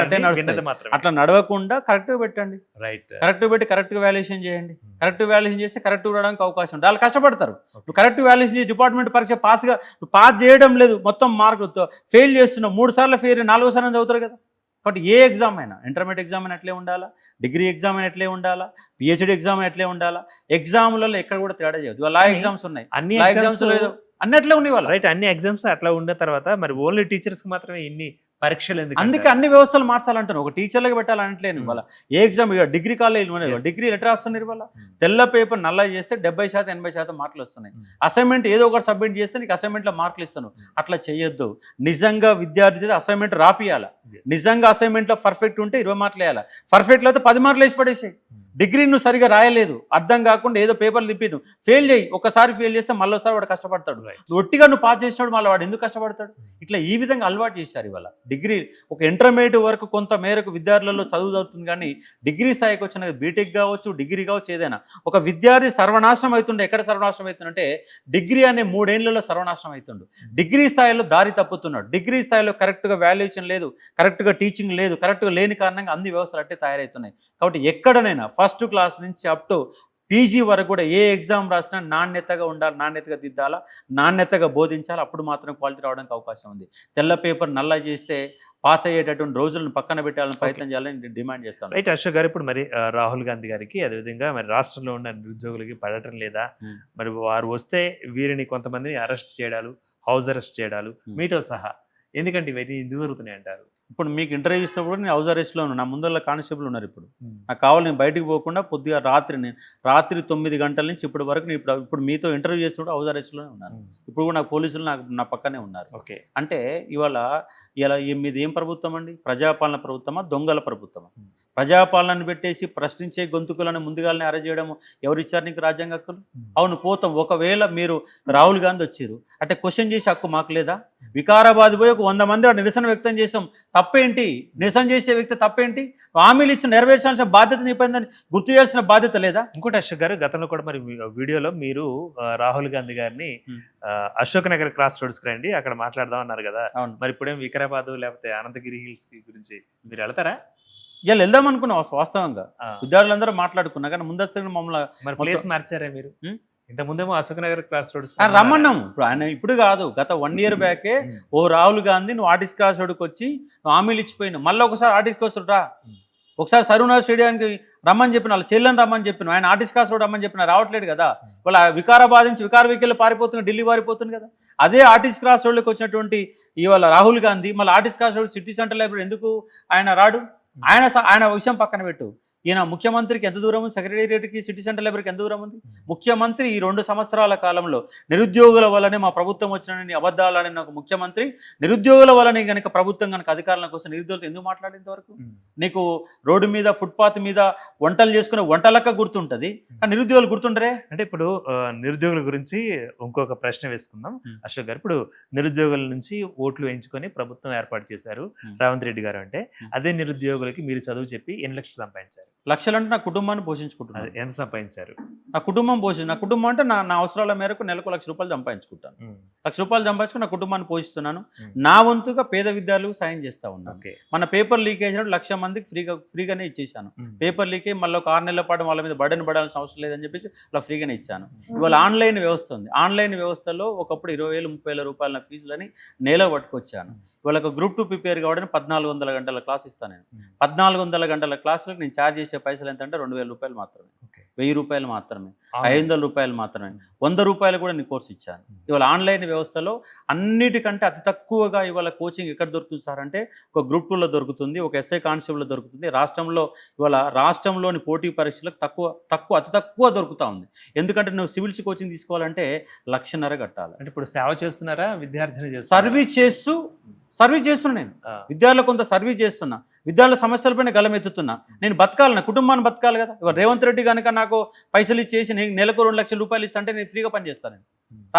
అట్లా నడవకుండా కరెక్ట్ పెట్టండి. రైట్, కరెక్ట్ పెట్టి కరెక్ట్ వాల్యుయేషన్ చేయండి. కరెక్ట్ వాల్యుయేషన్ చేస్తే కరెక్ట్ రావడానికి అవకాశం ఉంది. వాళ్ళు కష్టపడతారు. నువ్వు కరెక్ట్ వాల్యుయేషన్ చేసి డిపార్ట్మెంట్ పరీక్ష పాస్ చేయడం లేదు, మొత్తం మార్కులు ఫెయిల్ చేస్తున్నావు, 3 సార్లు ఫెయిల్, 4వ సార్లు చదువుతారు కదా. కాబట్టి ఏ ఎగ్జామ్ అయినా, ఇంటర్మీడియట్ ఎగ్జామ్ అయినా అట్లే ఉండాలా, డిగ్రీ ఎగ్జామ్ అయినా అట్లే ఉండాలా, పిహెచ్డి ఎగ్జామ్ అయినా అట్లే ఉండాలా. ఎగ్జామ్లలో ఎక్కడ కూడా తేడా చేయదు. లా ఎగ్జామ్స్ ఉన్నాయి, అన్ని ఎగ్జామ్స్ లేదు, అన్ని అట్లే ఉన్నాయి వాళ్ళు. రైట్, అన్ని ఎగ్జామ్స్ అట్లా ఉన్న తర్వాత మరి ఓన్లీ టీచర్స్ మాత్రమే ఇన్ని పరీక్షలు ఎందుకు? అందుకే అన్ని వ్యవస్థలు మార్చాలంటున్నాను. ఒక టీచర్లకు పెట్టాలంటలేను. ఇవాళ ఏ exam degree college degree letter రాస్తున్నారు. ఇవాళ తెల్ల పేపర్ నల్ల చేస్తే 70% 80% మార్కులు వస్తున్నాయి. అసైన్మెంట్ ఏదో ఒకటి సబ్మిట్ చేస్తే నీకు అసైన్మెంట్లో మార్కులు ఇస్తాను. అట్లా చేయొద్దు. నిజంగా విద్యార్థి అసైన్మెంట్ రాపియాల. నిజంగా అసైన్మెంట్లో పర్ఫెక్ట్ ఉంటే 20 మార్కులు వేయాలి. పర్ఫెక్ట్ అయితే 10 మార్కులు వేసి పడేసాయి. డిగ్రీ నువ్వు సరిగా రాయలేదు, అర్థం కాకుండా ఏదో పేపర్లు తిప్పి నువ్వు ఫెయిల్ చేయి. ఒకసారి ఫెయిల్ చేస్తే మళ్ళీసారి వాడు కష్టపడతాడు. ఒట్టిగా నువ్వు పాస్ చేసినాడు, మళ్ళీ వాడు ఎందుకు కష్టపడతాడు? ఇట్లా ఈ విధంగా అలవాటు చేశారు. ఇవాళ డిగ్రీ ఒక ఇంటర్మీడియట్ వరకు కొంత మేరకు విద్యార్థులలో చదువు అవుతుంది, కానీ డిగ్రీ స్థాయికి వచ్చిన బీటెక్ కావచ్చు, డిగ్రీ కావచ్చు, ఏదైనా ఒక విద్యార్థి సర్వనాశనం అవుతుండే. ఎక్కడ సర్వనాశనం అవుతుందంటే డిగ్రీ అనే 3 ఏళ్లలో సర్వనాశనం అవుతుండు. డిగ్రీ స్థాయిలో దారి తప్పుతున్నాడు. డిగ్రీ స్థాయిలో కరెక్ట్గా వాల్యుయేషన్ లేదు, కరెక్ట్గా టీచింగ్ లేదు, కరెక్ట్గా లేని కారణంగా అన్ని వ్యవస్థలు అట్టే తయారవుతున్నాయి. కాబట్టి ఎక్కడనైనా ఫస్ట్ క్లాస్ నుంచి అప్ టు పీజీ వరకు కూడా ఏ ఎగ్జామ్ రాసినా నాణ్యతగా ఉండాలి, నాణ్యతగా దిద్దాలా, నాణ్యతగా బోధించాలి. అప్పుడు మాత్రం క్వాలిటీ రావడానికి అవకాశం ఉంది. తెల్ల పేపర్ నల్ల చేస్తే పాస్ అయ్యేటటువంటి రోజులను పక్కన పెట్టాలని ప్రయత్నం చేయాలని డిమాండ్ చేస్తాను. రైట్ అశోక్ గారు, ఇప్పుడు మరి రాహుల్ గాంధీ గారికి అదేవిధంగా మరి రాష్ట్రంలో ఉన్న నిరుద్యోగులకి పడటం లేదా, మరి వారు వస్తే వీరిని కొంతమందిని అరెస్ట్ చేయడాలు, హౌస్ అరెస్ట్ చేయడాలు మీతో సహా, ఎందుకంటే ఇవన్నీ ఎందుకు జరుగుతున్నాయి అంటారు? ఇప్పుడు మీకు ఇంటర్వ్యూ ఇచ్చినప్పుడు నేను హౌస్ అరెస్ట్లో ఉన్నాను. నా ముందర కానిస్టేబుల్ ఉన్నారు. ఇప్పుడు నాకు కావాలి, నేను బయటకు పోకుండా పొద్దుగా రాత్రి 9 గంటల నుంచి ఇప్పటి వరకు నేను ఇప్పుడు మీతో ఇంటర్వ్యూ చేసినప్పుడు హౌస్ అరెస్ట్లోనే ఉన్నాను. ఇప్పుడు కూడా నాకు పోలీసులు నా పక్కనే ఉన్నారు. ఓకే, అంటే ఇలా మీది ఏం ప్రభుత్వం అండి? ప్రజాపాలన ప్రభుత్వమా, దొంగల ప్రభుత్వమా? ప్రజాపాలనను పెట్టేసి ప్రశ్నించే గొంతుకులను ముందుగానే అరెస్ట్ చేయడం ఎవరిచ్చారు నీకు రాజ్యాంగ హక్కులు? అవును, పోతాం. ఒకవేళ మీరు రాహుల్ గాంధీ వచ్చారు అంటే క్వశ్చన్ చేసే హక్కు మాకు లేదా? వికారాబాద్ పోయి ఒక 100 మంది నిరసన వ్యక్తం చేసాం, తప్పేంటి? నిరసన చేసే వ్యక్తి తప్పేంటి? హామీలు ఇచ్చిన నెరవేర్చాల్సిన బాధ్యత నింపైందని గుర్తు చేయాల్సిన బాధ్యత లేదా? ఇంకోటి అశోక్ గారు, గతంలో కూడా మరి వీడియోలో మీరు రాహుల్ గాంధీ గారిని అశోక్ నగర్ క్రాస్ రోడ్స్కి రండి, అక్కడ మాట్లాడదాం అన్నారు కదా. మరి ఇప్పుడేం వికారాబాద్ లేకపోతే అనంతగిరి హిల్స్ గురించి మీరు వెళ్తారా? ఇలా వెళ్దాం అనుకున్నాం. వాస్తవంగా విద్యార్థులందరూ మాట్లాడుకున్నా, కానీ ముందస్తుగా మమ్మల్ని ప్లేస్ మార్చారా మీరు? ఇంత ముందేమో అశోక్ నగర్ క్రాస్ రోడ్స్ రమ్మన్నాము. ఇప్పుడు ఆయన ఇప్పుడు కాదు, గత 1 year బ్యాకే రాహుల్ గాంధీ నువ్వు ఆర్టిస్ట్ క్రాస్ రోడ్కి వచ్చి నువ్వు హామీలు ఇచ్చిపోయినావు, మళ్ళీ ఒకసారి ఆర్టిస్ట్ క్రాస్ రోడ్ రా, ఒకసారి సరూనగర్ స్టేడియానికి రమ్మని చెప్పిన, వాళ్ళ చెల్లెని రమ్మని చెప్పిన, ఆయన ఆర్టిస్ట్ క్రాస్ రోడ్ రమ్మని చెప్పిన, రావట్లేదు కదా. వాళ్ళ వికారాబాద్ నుంచి వికార వెహికల్ పారిపోతుంది, ఢిల్లీ పారిపోతుంది కదా. అదే ఆర్టిస్ట్ క్రాస్ రోడ్లోకి వచ్చినటువంటి ఇవాళ రాహుల్ గాంధీ మళ్ళీ artist cross road city centre library ఎందుకు ఆయన రాడు? ఆయన విషయం పక్కన పెట్టు. ఈయన ముఖ్యమంత్రికి ఎంత దూరం ఉంది? సెక్రటేరియట్కి సిటీ సెంటర్ లైబ్రరీకి ఎంత దూరం ఉంది? ముఖ్యమంత్రి ఈ 2 సంవత్సరాల కాలంలో నిరుద్యోగుల వల్లనే మా ప్రభుత్వం వచ్చినని అబద్ధాలని ఒక ముఖ్యమంత్రి, నిరుద్యోగుల వల్లనే కనుక ప్రభుత్వం కనుక అధికారంలోకి వస్తే నిరుద్యోగులు ఎందుకు మాట్లాడేంత వరకు? నీకు రోడ్డు మీద ఫుట్పాత్ మీద వంటలు చేసుకునే వంటలక్క గుర్తుంటుంది, కానీ నిరుద్యోగులు గుర్తుండరే? అంటే ఇప్పుడు నిరుద్యోగుల గురించి ఇంకొక ప్రశ్న వేసుకుందాం అశోక్ గారు. ఇప్పుడు నిరుద్యోగుల నుంచి ఓట్లు వేయించుకొని ప్రభుత్వం ఏర్పాటు చేశారు రేవంత్ రెడ్డి గారు. అంటే అదే నిరుద్యోగులకి మీరు చదువు చెప్పి ఎన్ని లక్షలు సంపాదించారు? లక్షలు అంటే నా కుటుంబాన్ని పోషించుకుంటున్నాను. ఎంత సంపాదించారు? నా కుటుంబం నా కుటుంబం అంటే నా అవసరాల మేరకు నెలకు 1,00,000 రూపాయలు సంపాదించుకుంటాను. రూపాయలు సంపాదించుకుని నా కుటుంబాన్ని పోషిస్తున్నాను. నా వంతుగా పేద విద్యార్థులకు సాయం చేస్తూ ఉన్నాను. మన పేపర్ లీక్ అయినప్పుడు 1,00,000 మందికి ఫ్రీగానే ఇచ్చేసాను. పేపర్ లీక్ అయ్యి మళ్ళీ ఒక 6 నెలల పాటు వాళ్ళ మీద బర్డెన్ పడాల్సిన అవసరం లేదని చెప్పేసి అలా ఫ్రీగానే ఇచ్చాను. ఇవాళ ఆన్లైన్ వ్యవస్థ ఉంది. ఆన్లైన్ వ్యవస్థలో ఒకప్పుడు 20,000 30,000 రూపాయల ఫీజులని నేల పట్టుకొచ్చాను. ఇవాళ ఒక గ్రూప్ 2 ప్రిపేర్ కావడానికి 1,400 గంటల క్లాస్ ఇస్తాను నేను. 1,400 గంటల క్లాసులకు నేను ఛార్జ్ చేసే పైసలు ఎంత అంటే 2,000 రూపాయలు మాత్రమే, 1,000 రూపాయలు మాత్రమే, 500 రూపాయలు మాత్రమే, 100 రూపాయలు కూడా నేను కోర్సు ఇచ్చాను. ఇవాళ ఆన్లైన్ వ్యవస్థలో అన్నిటికంటే అతి తక్కువగా ఇవాళ కోచింగ్ ఎక్కడ దొరుకుతుంది సార్ అంటే ఒక గ్రూప్ 2లో దొరుకుతుంది, ఒక ఎస్ఐ కానిస్టేబుల్లో దొరుకుతుంది. రాష్ట్రంలోని పోటీ పరీక్షలకు అతి తక్కువ దొరుకుతూ ఉంది. ఎందుకంటే నువ్వు సివిల్స్ కోచింగ్ తీసుకోవాలంటే 1,00,000 కట్టాలి. అంటే ఇప్పుడు సేవ చేస్తున్నారా, విద్యార్థిని సర్వీస్ చేస్తున్నా నేను. విద్యార్థులకు కొంత సర్వీస్ చేస్తున్నా, విద్యార్థుల సమస్యలపైన గలమెత్తుతున్నా. నేను బతకాలి, నా కుటుంబాన్ని బతకాలి కదా. ఇవాళ రేవంత్ రెడ్డి కనుక నాకు పైసలు ఇచ్చేసి నెలకు 2,00,000 రూపాయలు ఇస్తా అంటే నేను ఫ్రీగా పని చేస్తాను. నేను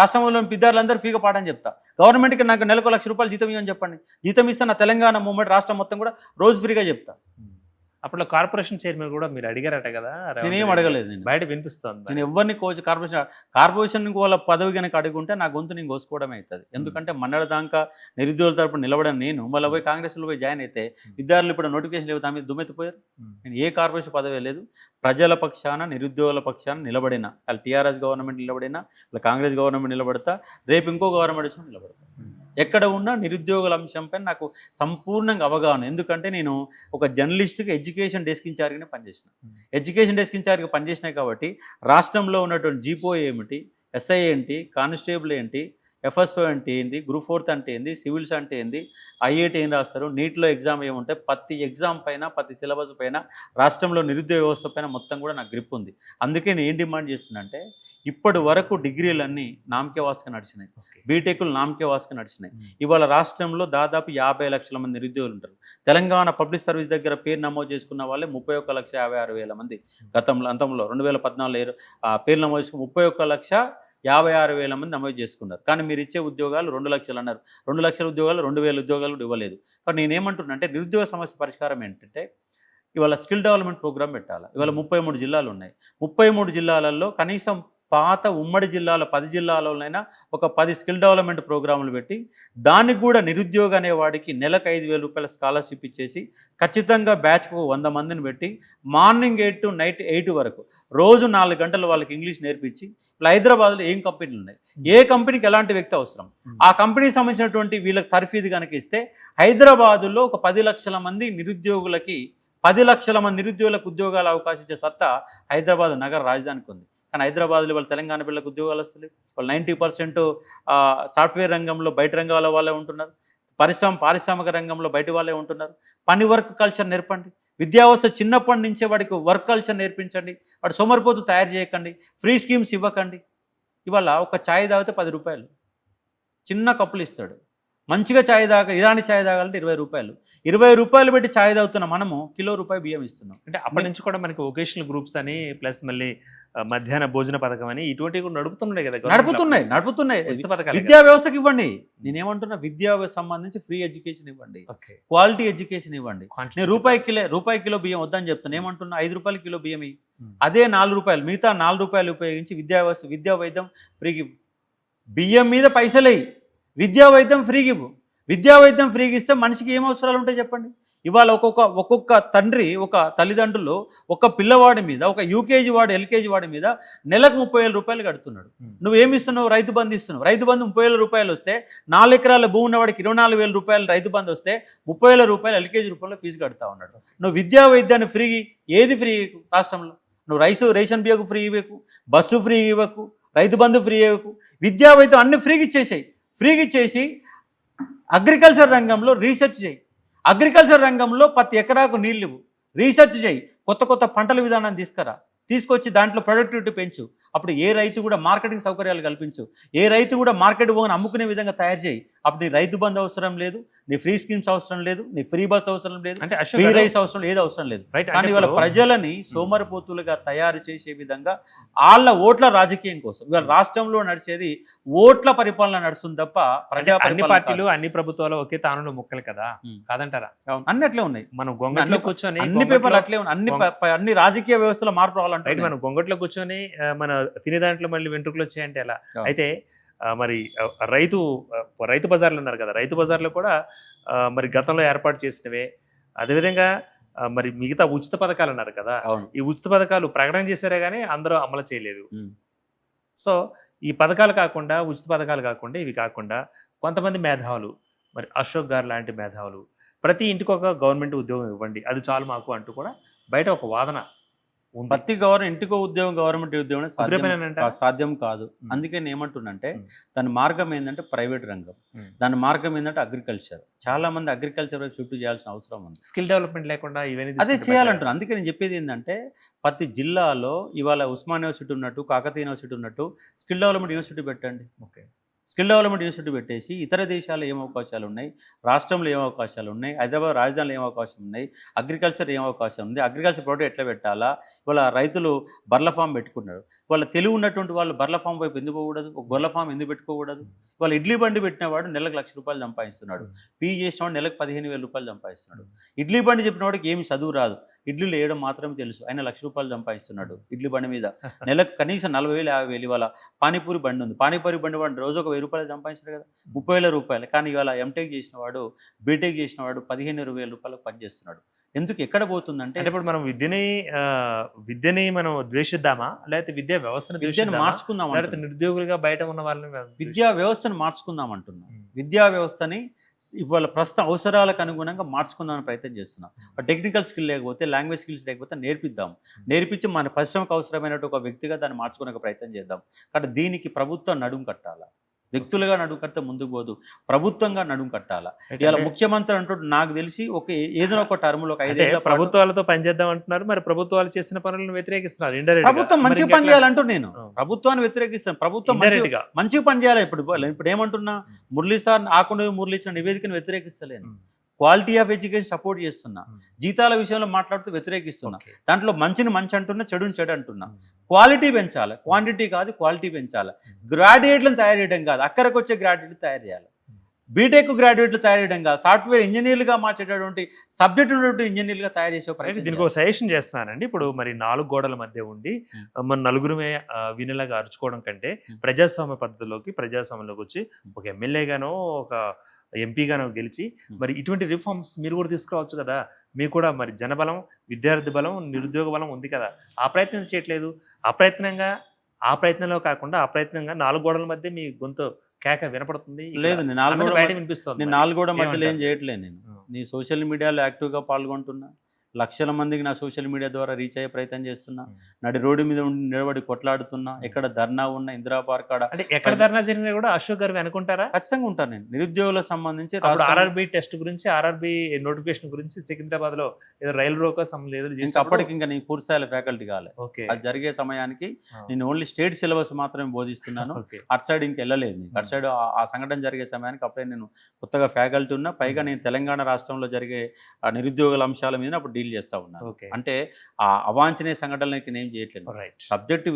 రాష్ట్రంలో విద్యార్థులందరూ ఫ్రీగా పాఠం చెప్తా. గవర్నమెంట్కి నాకు నెలకు 1,00,000 రూపాయలు జీతం ఇవ్వని చెప్పండి, జీతం ఇస్తే నా తెలంగాణ మూమెంట్ రాష్ట్రం మొత్తం కూడా రోజు ఫ్రీగా చెప్తా. అప్పుడు కార్పొరేషన్ చైర్మన్ కూడా మీరు అడిగారట కదా? నేనేం అడగలేదు. నేను బయట వినిపిస్తుంది. నేను ఎవరిని కార్పొరేషన్ వాళ్ళ పదవి కనుక అడుగుంటే నా గొంతు నేను కోసుకోవడమే అవుతుంది. ఎందుకంటే మన్నడ దాకా నిరుద్యోగుల తరపున నిలబడని నేను మళ్ళీ పోయి కాంగ్రెస్లో పోయి జాయిన్ అయితే విద్యార్థులు ఇప్పుడు నోటిఫికేషన్ లేవు, దాని మీద దుమ్మెత్తిపోయారు. నేను ఏ కార్పొరేషన్ పదవి లేదు. ప్రజల పక్షాన నిరుద్యోగుల పక్షాన నిలబడినా, వాళ్ళ టీఆర్ఎస్ గవర్నమెంట్ నిలబడినా, వాళ్ళ కాంగ్రెస్ గవర్నమెంట్ నిలబడతా, రేపు ఇంకో గవర్నమెంట్ వచ్చి నిలబడతా. ఎక్కడ ఉన్నా నిరుద్యోగుల అంశంపై నాకు సంపూర్ణంగా అవగాహన. ఎందుకంటే నేను ఒక జర్నలిస్ట్గా ఎడ్యుకేషన్ డెస్క్ ఇన్ఛార్జ్గానే పనిచేసిన. ఎడ్యుకేషన్ డెస్క్ ఇన్ఛార్జ్గా పనిచేసినాయి కాబట్టి రాష్ట్రంలో ఉన్నటువంటి జీపో ఏమిటి, ఎస్ఐ ఏంటి, కానిస్టేబుల్ ఏంటి, ఎఫ్ఎస్ఓ అంటే ఏంది, గ్రూప్ 4 అంటే ఏంది, సివిల్స్ అంటే ఏంది, ఐఐటి ఏం రాస్తారు, నీట్లో ఎగ్జామ్ ఏముంటాయి, ప్రతి ఎగ్జామ్ పైన ప్రతి సిలబస్ పైన రాష్ట్రంలో నిరుద్యోగ వ్యవస్థ పైన మొత్తం కూడా నాకు గ్రిప్ ఉంది. అందుకే నేను ఏం డిమాండ్ చేస్తున్నా అంటే ఇప్పటి వరకు డిగ్రీలన్నీ నామకే వాసుగా నడిచినాయి, బీటెక్లు నామకే వాసుగా నడిచినాయి. ఇవాళ రాష్ట్రంలో దాదాపు 50 లక్షల మంది నిరుద్యోగులు ఉంటారు. తెలంగాణ పబ్లిక్ సర్వీస్ దగ్గర పేరు నమోదు చేసుకున్న వాళ్ళే 31,56,000 మంది. అంతంలో 2014 పేర్లు నమోదు చేసుకుని 31,56,000 మంది నమోదు చేసుకున్నారు. కానీ మీరు ఇచ్చే ఉద్యోగాలు 2 లక్షలు అన్నారు. 2 లక్షల ఉద్యోగాలు 2,000 ఉద్యోగాలు కూడా ఇవ్వలేదు. కానీ నేనేమంటున్నా అంటే నిరుద్యోగ సమస్య పరిష్కారం ఏంటంటే ఇవాళ స్కిల్ డెవలప్మెంట్ ప్రోగ్రామ్ పెట్టాలి. ఇవాళ 33 జిల్లాలు ఉన్నాయి. 33 జిల్లాలలో కనీసం పాత ఉమ్మడి జిల్లాల 10 జిల్లాలోనైనా ఒక 10 స్కిల్ డెవలప్మెంట్ ప్రోగ్రాములు పెట్టి దానికి కూడా నిరుద్యోగ అనేవాడికి నెలకు 5,000 రూపాయల స్కాలర్షిప్ ఇచ్చేసి ఖచ్చితంగా బ్యాచ్కు 100 మందిని పెట్టి మార్నింగ్ 8 to నైట్ 8 వరకు రోజు 4 గంటలు వాళ్ళకి ఇంగ్లీష్ నేర్పించి హైదరాబాద్లో ఏం కంపెనీలు ఉన్నాయి, ఏ కంపెనీకి ఎలాంటి వ్యక్తి అవసరం, ఆ కంపెనీకి సంబంధించినటువంటి వీళ్ళకి తర్ఫీదు కనుక ఇస్తే హైదరాబాదులో ఒక 10 లక్షల మంది నిరుద్యోగులకి 10 లక్షల మంది నిరుద్యోగులకు ఉద్యోగాల అవకాశం ఇచ్చే సత్తా హైదరాబాద్ నగర రాజధానికి ఉంది. కానీ హైదరాబాద్లో వాళ్ళ తెలంగాణ పిల్లలకు ఉద్యోగాలు వస్తున్నాయి. వాళ్ళు 90% సాఫ్ట్వేర్ రంగంలో బయట రంగాల వాళ్ళే ఉంటున్నారు. పారిశ్రామిక రంగంలో బయట వాళ్ళే ఉంటున్నారు. పని వర్క్ కల్చర్ నేర్పండి. విద్యా వ్యవస్థ చిన్నప్పటి నుంచే వాడికి వర్క్ కల్చర్ నేర్పించండి. వాడు సోమరిపోతు తయారు చేయకండి. ఫ్రీ స్కీమ్స్ ఇవ్వకండి. ఇవాళ ఒక ఛాయ్ తాగితే 10 రూపాయలు, చిన్న కప్పులు ఇస్తాడు. మంచిగా ఛాయ్ ఇరానీ ఛాయ్ తాగాలంటే 20 రూపాయలు. 20 రూపాయలు పెట్టి ఛాయ్ తాగుతున్న మనము ₹1 బియ్యం ఇస్తున్నాం. అంటే అప్పటి నుంచి కూడా మనకి వొకేషనల్ గ్రూప్స్ అని ప్లస్ మళ్ళీ మధ్యాహ్న భోజన పథకం అని ఇటువంటివి కూడా నడుపుతున్నాయి కదా. నడుపుతున్నాయి. విద్యా వ్యవస్థకి ఇవ్వండి. నేనేమంటున్నా విద్యా వ్యవస్థ సంబంధించి ఫ్రీ ఎడ్యుకేషన్ ఇవ్వండి, క్వాలిటీ ఎడ్యుకేషన్ ఇవ్వండి. నేను రూపాయి కిలో బియ్యం వద్దని చెప్తాను. ఏమంటున్నా 5 రూపాయల కిలో బియ్యం అదే 4 రూపాయలు, మిగతా 4 రూపాయలు ఉపయోగించి విద్యా వైద్యం ఫ్రీకి. బియ్యం మీద పైసలే, విద్యా వైద్యం ఫ్రీకి ఇవ్వు. విద్యా వైద్యం ఫ్రీకి ఇస్తే మనిషికి ఏం అవసరాలు ఉంటాయి చెప్పండి. ఇవాళ ఒక్కొక్క తండ్రి, ఒక తల్లిదండ్రులు ఒక పిల్లవాడి మీద, ఒక యూకేజీ వాడు ఎల్కేజీ వాడి మీద నెలకు 30,000 రూపాయలు కడుతున్నాడు. నువ్వేమిస్తున్నావు? రైతు బంధు ఇస్తున్నావు. రైతు బంధు 30,000 రూపాయలు వస్తే 4 ఎకరాల భూమి ఉన్నవాడికి 24,000 రూపాయలు రైతు బంధు వస్తే 30,000 రూపాయలు ఎల్కేజీ రూపాయలు ఫీజు కడతా ఉన్నాడు. నువ్వు విద్యా వైద్యాన్ని ఫ్రీకి ఏది ఫ్రీ రాష్ట్రంలో? నువ్వు ration బియ్యకు free ఇవ్వకు, bus free ఇవ్వకు, Rythu Bandhu free ఇవ్వకు, విద్యా వైద్యం అన్ని ఫ్రీకి ఇచ్చేసాయి. ఫ్రీకి ఇచ్చేసి అగ్రికల్చర్ రంగంలో రీసెర్చ్ చేయి. అగ్రికల్చర్ రంగంలో ప్రతి ఎకరాకు నీళ్ళు ఇవ్వు. రీసెర్చ్ చేయి. కొత్త పంటల విధానాన్ని తీసుకొచ్చి దాంట్లో ప్రొడక్టివిటీ పెంచు. అప్పుడు ఏ రైతు కూడా మార్కెటింగ్ సౌకర్యాలు కల్పించు. ఏ రైతు కూడా మార్కెట్ పోని అమ్ముకునే విధంగా తయారు చేయి. అప్పుడు నీ రైతు బంధు అవసరం లేదు, నీ ఫ్రీ స్కీమ్స్ అవసరం లేదు, నీ ఫ్రీ బస్ అవసరం లేదు, అంటే ఫ్రీ రైస్ అవసరం లేదు, అవసరం లేదు. కానీ ఇవాళ ప్రజలని సోమరిపోతులుగా తయారు చేసే విధంగా వాళ్ళ ఓట్ల రాజకీయం కోసం ఇవాళ రాష్ట్రంలో నడిచేది ఓట్ల పరిపాలన నడుస్తుంది తప్ప ప్రజా అన్ని పార్టీలు అన్ని ప్రభుత్వాలు ఒకే తానులో ముక్కలు కదా, కాదంటారా? అన్ని అట్లే ఉన్నాయి. మనం గొంగట్లో కూర్చొని అన్ని పేపర్లు అట్లే ఉన్నాయి. అన్ని రాజకీయ వ్యవస్థలో మార్పు రావాలంటే మనం గొంగట్లో కూర్చొని మన తినే దాంట్లో మళ్ళీ వెంట్రుకలు వచ్చాయంటే ఎలా? అయితే మరి రైతు బజార్లు ఉన్నారు కదా, రైతు బజార్లో కూడా మరి గతంలో ఏర్పాటు చేసినవే, అదేవిధంగా మరి మిగతా ఉచిత పథకాలు అన్నారు కదా, అవును. ఈ ఉచిత పథకాలు ప్రకటన చేశారే కానీ అందరూ అమలు చేయలేదు. ఉమ్. సో ఈ పథకాలు కాకుండా, ఉచిత పథకాలు కాకుండా, ఇవి కాకుండా కొంతమంది మేధావులు, మరి అశోక్ గారు లాంటి మేధావులు ప్రతి ఇంటికి ఒక గవర్నమెంట్ ఉద్యోగం ఇవ్వండి, అది చాలు మాకు అంటూ కూడా బయట ఒక వాదన ఉంది. ప్రతి ఇంటికో ఉద్యోగం, గవర్నమెంట్ ఉద్యోగం కుదిరిపోయినంటారా? సాధ్యం కాదు. అందుకే నేను ఏమంటున్నంటే దాని మార్గం ఏంటంటే ప్రైవేట్ రంగం, దాని మార్గం ఏంటంటే అగ్రికల్చర్. చాలా మంది అగ్రికల్చర్ వైపు షిఫ్ట్ చేయాల్సిన అవసరం ఉంది. స్కిల్ డెవలప్మెంట్ లేకుండా ఇవన్నీ అదే చేయాలంటున్నాను. అందుకే నేను చెప్పేది ఏంటంటే ప్రతి జిల్లాలో ఇవాళ ఉస్మాన్ యూనివర్సిటీ ఉన్నట్టు, కాకతీయ యూనివర్సిటీ ఉన్నట్టు స్కిల్ డెవలప్మెంట్ యూనివర్సిటీ పెట్టండి. ఓకే, స్కిల్ డెవలప్మెంట్ యూనివర్సిటీ పెట్టేసి ఇతర దేశాల్లో ఏం అవకాశాలు ఉన్నాయి, రాష్ట్రంలో ఏం అవకాశాలు ఉన్నాయి, హైదరాబాద్ రాజధానిలో ఏం అవకాశం ఉన్నాయి, అగ్రికల్చర్ ఏం అవకాశం ఉంది, అగ్రికల్చర్ ప్రోడక్ట్ ఎట్లా పెట్టాలా. ఇవాళ రైతులు బర్ల ఫామ్ పెట్టుకున్నారు. వాళ్ళ తెలివి ఉన్నటువంటి వాళ్ళు బర్ల ఫామ్ వైపు ఎందుకు పోకూడదు, ఒక గొర్రెల ఫామ్ ఎందుకు పెట్టుకోకూడదు. వాళ్ళు ఇడ్లీ బండి పెట్టినవాడు నెలకు ₹1,00,000 సంపాదిస్తున్నాడు, పీజీ చేసినవాడు నెలకు ₹15,000 సంపాదిస్తున్నాడు. ఇడ్లీ బండి చెప్పిన వాడికి ఏమి చదువు రాదు, ఇడ్లీలు వేయడం మాత్రమే తెలుసు, ఆయన ₹1,00,000 సంపాదిస్తున్నాడు ఇడ్లీ బండి మీద. నెలకు కనీసం 40,000 50,000. ఇవాళ పానీపూరి బండి ఉంది, పానీపూరి బండి వాడు రోజు ఒక ₹1,000 సంపాదించాడు కదా, ₹30,000. కానీ ఇవాళ ఎంటెక్ చేసిన వాడు, బీటెక్ చేసిన వాడు ₹15,000 పనిచేస్తున్నాడు. ఎందుకు, ఎక్కడ పోతుందంటే ఇప్పుడు మనం విద్యని మనం ద్వేషిద్దామా, లేకపోతే విద్యా వ్యవస్థను మార్చుకుందాం, లేకపోతే నిరుద్యోగులుగా బయట ఉన్న వాళ్ళని విద్యా వ్యవస్థను మార్చుకుందాం అంటున్నాం. విద్యా వ్యవస్థని ఇవాళ ప్రస్తుత అవసరాలకు అనుగుణంగా మార్చుకుందామని ప్రయత్నం చేస్తున్నాం. టెక్నికల్ స్కిల్ లేకపోతే, లాంగ్వేజ్ స్కిల్స్ లేకపోతే నేర్పించి మన పరిశ్రమకు అవసరమైన ఒక వ్యక్తిగా దాన్ని మార్చుకునే ప్రయత్నం చేద్దాం. కాబట్టి దీనికి ప్రభుత్వం నడుం కట్టాలా, వ్యక్తులుగా నడుం కడితే ముందుకు పోదు, ప్రభుత్వంగా నడుం కట్టాలా. ఇలా ముఖ్యమంత్రి అంటూ నాకు తెలిసి ఏదో ఒక టర్మ్లో 5 ఏళ్ళ ప్రభుత్వాలతో పనిచేద్దాం అంటున్నారు, మరి ప్రభుత్వాలు చేసిన పనులను వ్యతిరేకిస్తున్నారు. ఇండైరెక్ట్ ప్రభుత్వం మంచిగా పని చేయాలంటూ నేను ప్రభుత్వాన్ని వ్యతిరేకిస్తాను. ప్రభుత్వం మంచిగా పని చేయాలి. ఇప్పుడు ఏమంటున్నా, మురళీ సార్ మురళీ ఇచ్చిన నివేదికను వ్యతిరేకిస్తలేను, క్వాలిటీ ఆఫ్ ఎడ్యుకేషన్ సపోర్ట్ చేస్తున్నా, జీతాల విషయంలో మాట్లాడుతూ వ్యతిరేకిస్తున్నా. దాంట్లో మంచిని మంచి అంటున్నా, చెడుని చెడు అంటున్నా. క్వాలిటీ పెంచాలి, క్వాంటిటీ కాదు క్వాలిటీ పెంచాలి. గ్రాడ్యుయేట్లను తయారు చేయడం కాదు, అక్కడికి వచ్చే గ్రాడ్యుయేట్లు తయారు చేయాలి. బీటెక్ గ్రాడ్యుయేట్లు తయారు చేయడం కాదు, సాఫ్ట్వేర్ ఇంజనీర్లుగా మార్చేటటువంటి సబ్జెక్ట్ ఉన్నటువంటి ఇంజనీర్లుగా తయారు చేసే ప్రయత్నం. దీనికి ఒక సజెషన్ చేస్తున్నానండి. ఇప్పుడు మరి 4 గోడల మధ్య ఉండి మన నలుగురుమే వినలాగా అరుచుకోవడం కంటే ప్రజాస్వామ్య పద్ధతిలోకి, ప్రజాస్వామ్యంలోకి వచ్చి ఒక ఎమ్మెల్యేగానో ఒక ఎంపీగానో గెలిచి మరి ఇటువంటి రిఫార్మ్స్ మీరు కూడా తీసుకురావచ్చు కదా. మీకు కూడా మరి జనబలం, విద్యార్థి బలం, నిరుద్యోగ బలం ఉంది కదా, ఆ ప్రయత్నం చేయట్లేదు. ఆ ప్రయత్నంలో కాకుండా ఆ ప్రయత్నంగా 4 గోడల మధ్య మీ గొంతు కేక వినపడుతుంది. లేదు, నేను బయట వినిపిస్తుంది. నేను 4 గోడల మధ్యలో ఏం చేయట్లేదు. నేను సోషల్ మీడియాలో యాక్టివ్గా పాల్గొంటున్నా, లక్షల మందికి నా సోషల్ మీడియా ద్వారా రీచ్ అయ్యే ప్రయత్నం చేస్తున్నా, నడి రోడ్డు మీద ఉండి నిలబడి కొట్లాడుతున్నా, ఎక్కడ ధర్నా ఉన్నా, ఇందిరా పార్క్ కాడ, అంటే ఎక్కడ ధర్నా జరిగినా కూడా అశోక్ గారు అనుకుంటారా? ఖచ్చితంగా ఉంటాను. నేను నిరుద్యోగులకు సంబంధించి ఆర్ఆర్బీ టెస్ట్ గురించి, ఆర్ఆర్బీ నోటిఫికేషన్ గురించి సికింద్రాబాద్ లో ఏదో రైలు రోకో అప్పటికి ఇంకా నేను పూర్తి స్థాయిలో ఫ్యాకల్టీ కాలేదు. అది జరిగే సమయానికి నేను ఓన్లీ స్టేట్ సిలబస్ మాత్రమే బోధిస్తున్నాను, అటు సైడ్ ఇంక వెళ్ళలేదు. అటు సైడ్ ఆ సంఘటన జరిగే సమయానికి అప్పుడే నేను కొత్తగా ఫ్యాకల్టీ ఉన్నా. పైగా నేను తెలంగాణ రాష్ట్రంలో జరిగే ఆ నిరుద్యోగుల అంశాల మీద అప్పుడు డీల్ చేస్తా ఉన్నాను. అంటే ఆ అవాంఛనీయ సంఘటనలకి నేను చేయట్లేదు. సబ్జెక్టు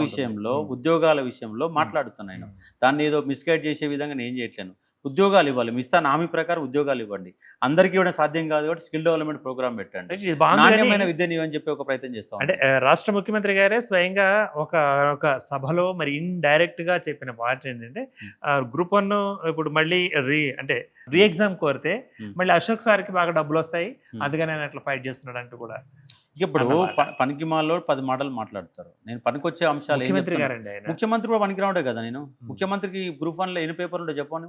విషయంలో, ఉద్యోగాల విషయంలో మాట్లాడుతున్నాను. దాన్ని ఏదో మిస్గైడ్ చేసే విధంగా నేను చేయట్లేను. ఉద్యోగాలు ఇవ్వాలి, మీ ఇస్తాను హామీ ప్రకారం ఉద్యోగాలు ఇవ్వండి. అందరికీ ఇవ్వడం సాధ్యం కాదు కాబట్టి స్కిల్ డెవలప్మెంట్ ప్రోగ్రామ్ పెట్టండి, నాణ్యమైన విద్యని అని చెప్పి ఒక ప్రయత్నం చేస్తాం. అంటే రాష్ట్ర ముఖ్యమంత్రి గారే స్వయంగా ఒక సభలో మరి ఇండైరెక్ట్ గా చెప్పిన మాట ఏంటంటే, గ్రూప్ 1 ఇప్పుడు మళ్ళీ రీ ఎగ్జామ్ కోరితే మళ్ళీ అశోక్ సార్కి బాగా డబ్బులు వస్తాయి, అందుకని ఆయన అట్లా ఫైట్ చేస్తున్నాడు అంటూ కూడా. ఇప్పుడు పనికి మాలో 10 మాటలు మాట్లాడతారు. నేను పనికొచ్చే అంశాలు ముఖ్యమంత్రి కూడా పనికిరావుడే కదా. నేను ముఖ్యమంత్రికి గ్రూప్ 1 లో ఎన్ని పేపర్లు ఉంటే చెప్పాను.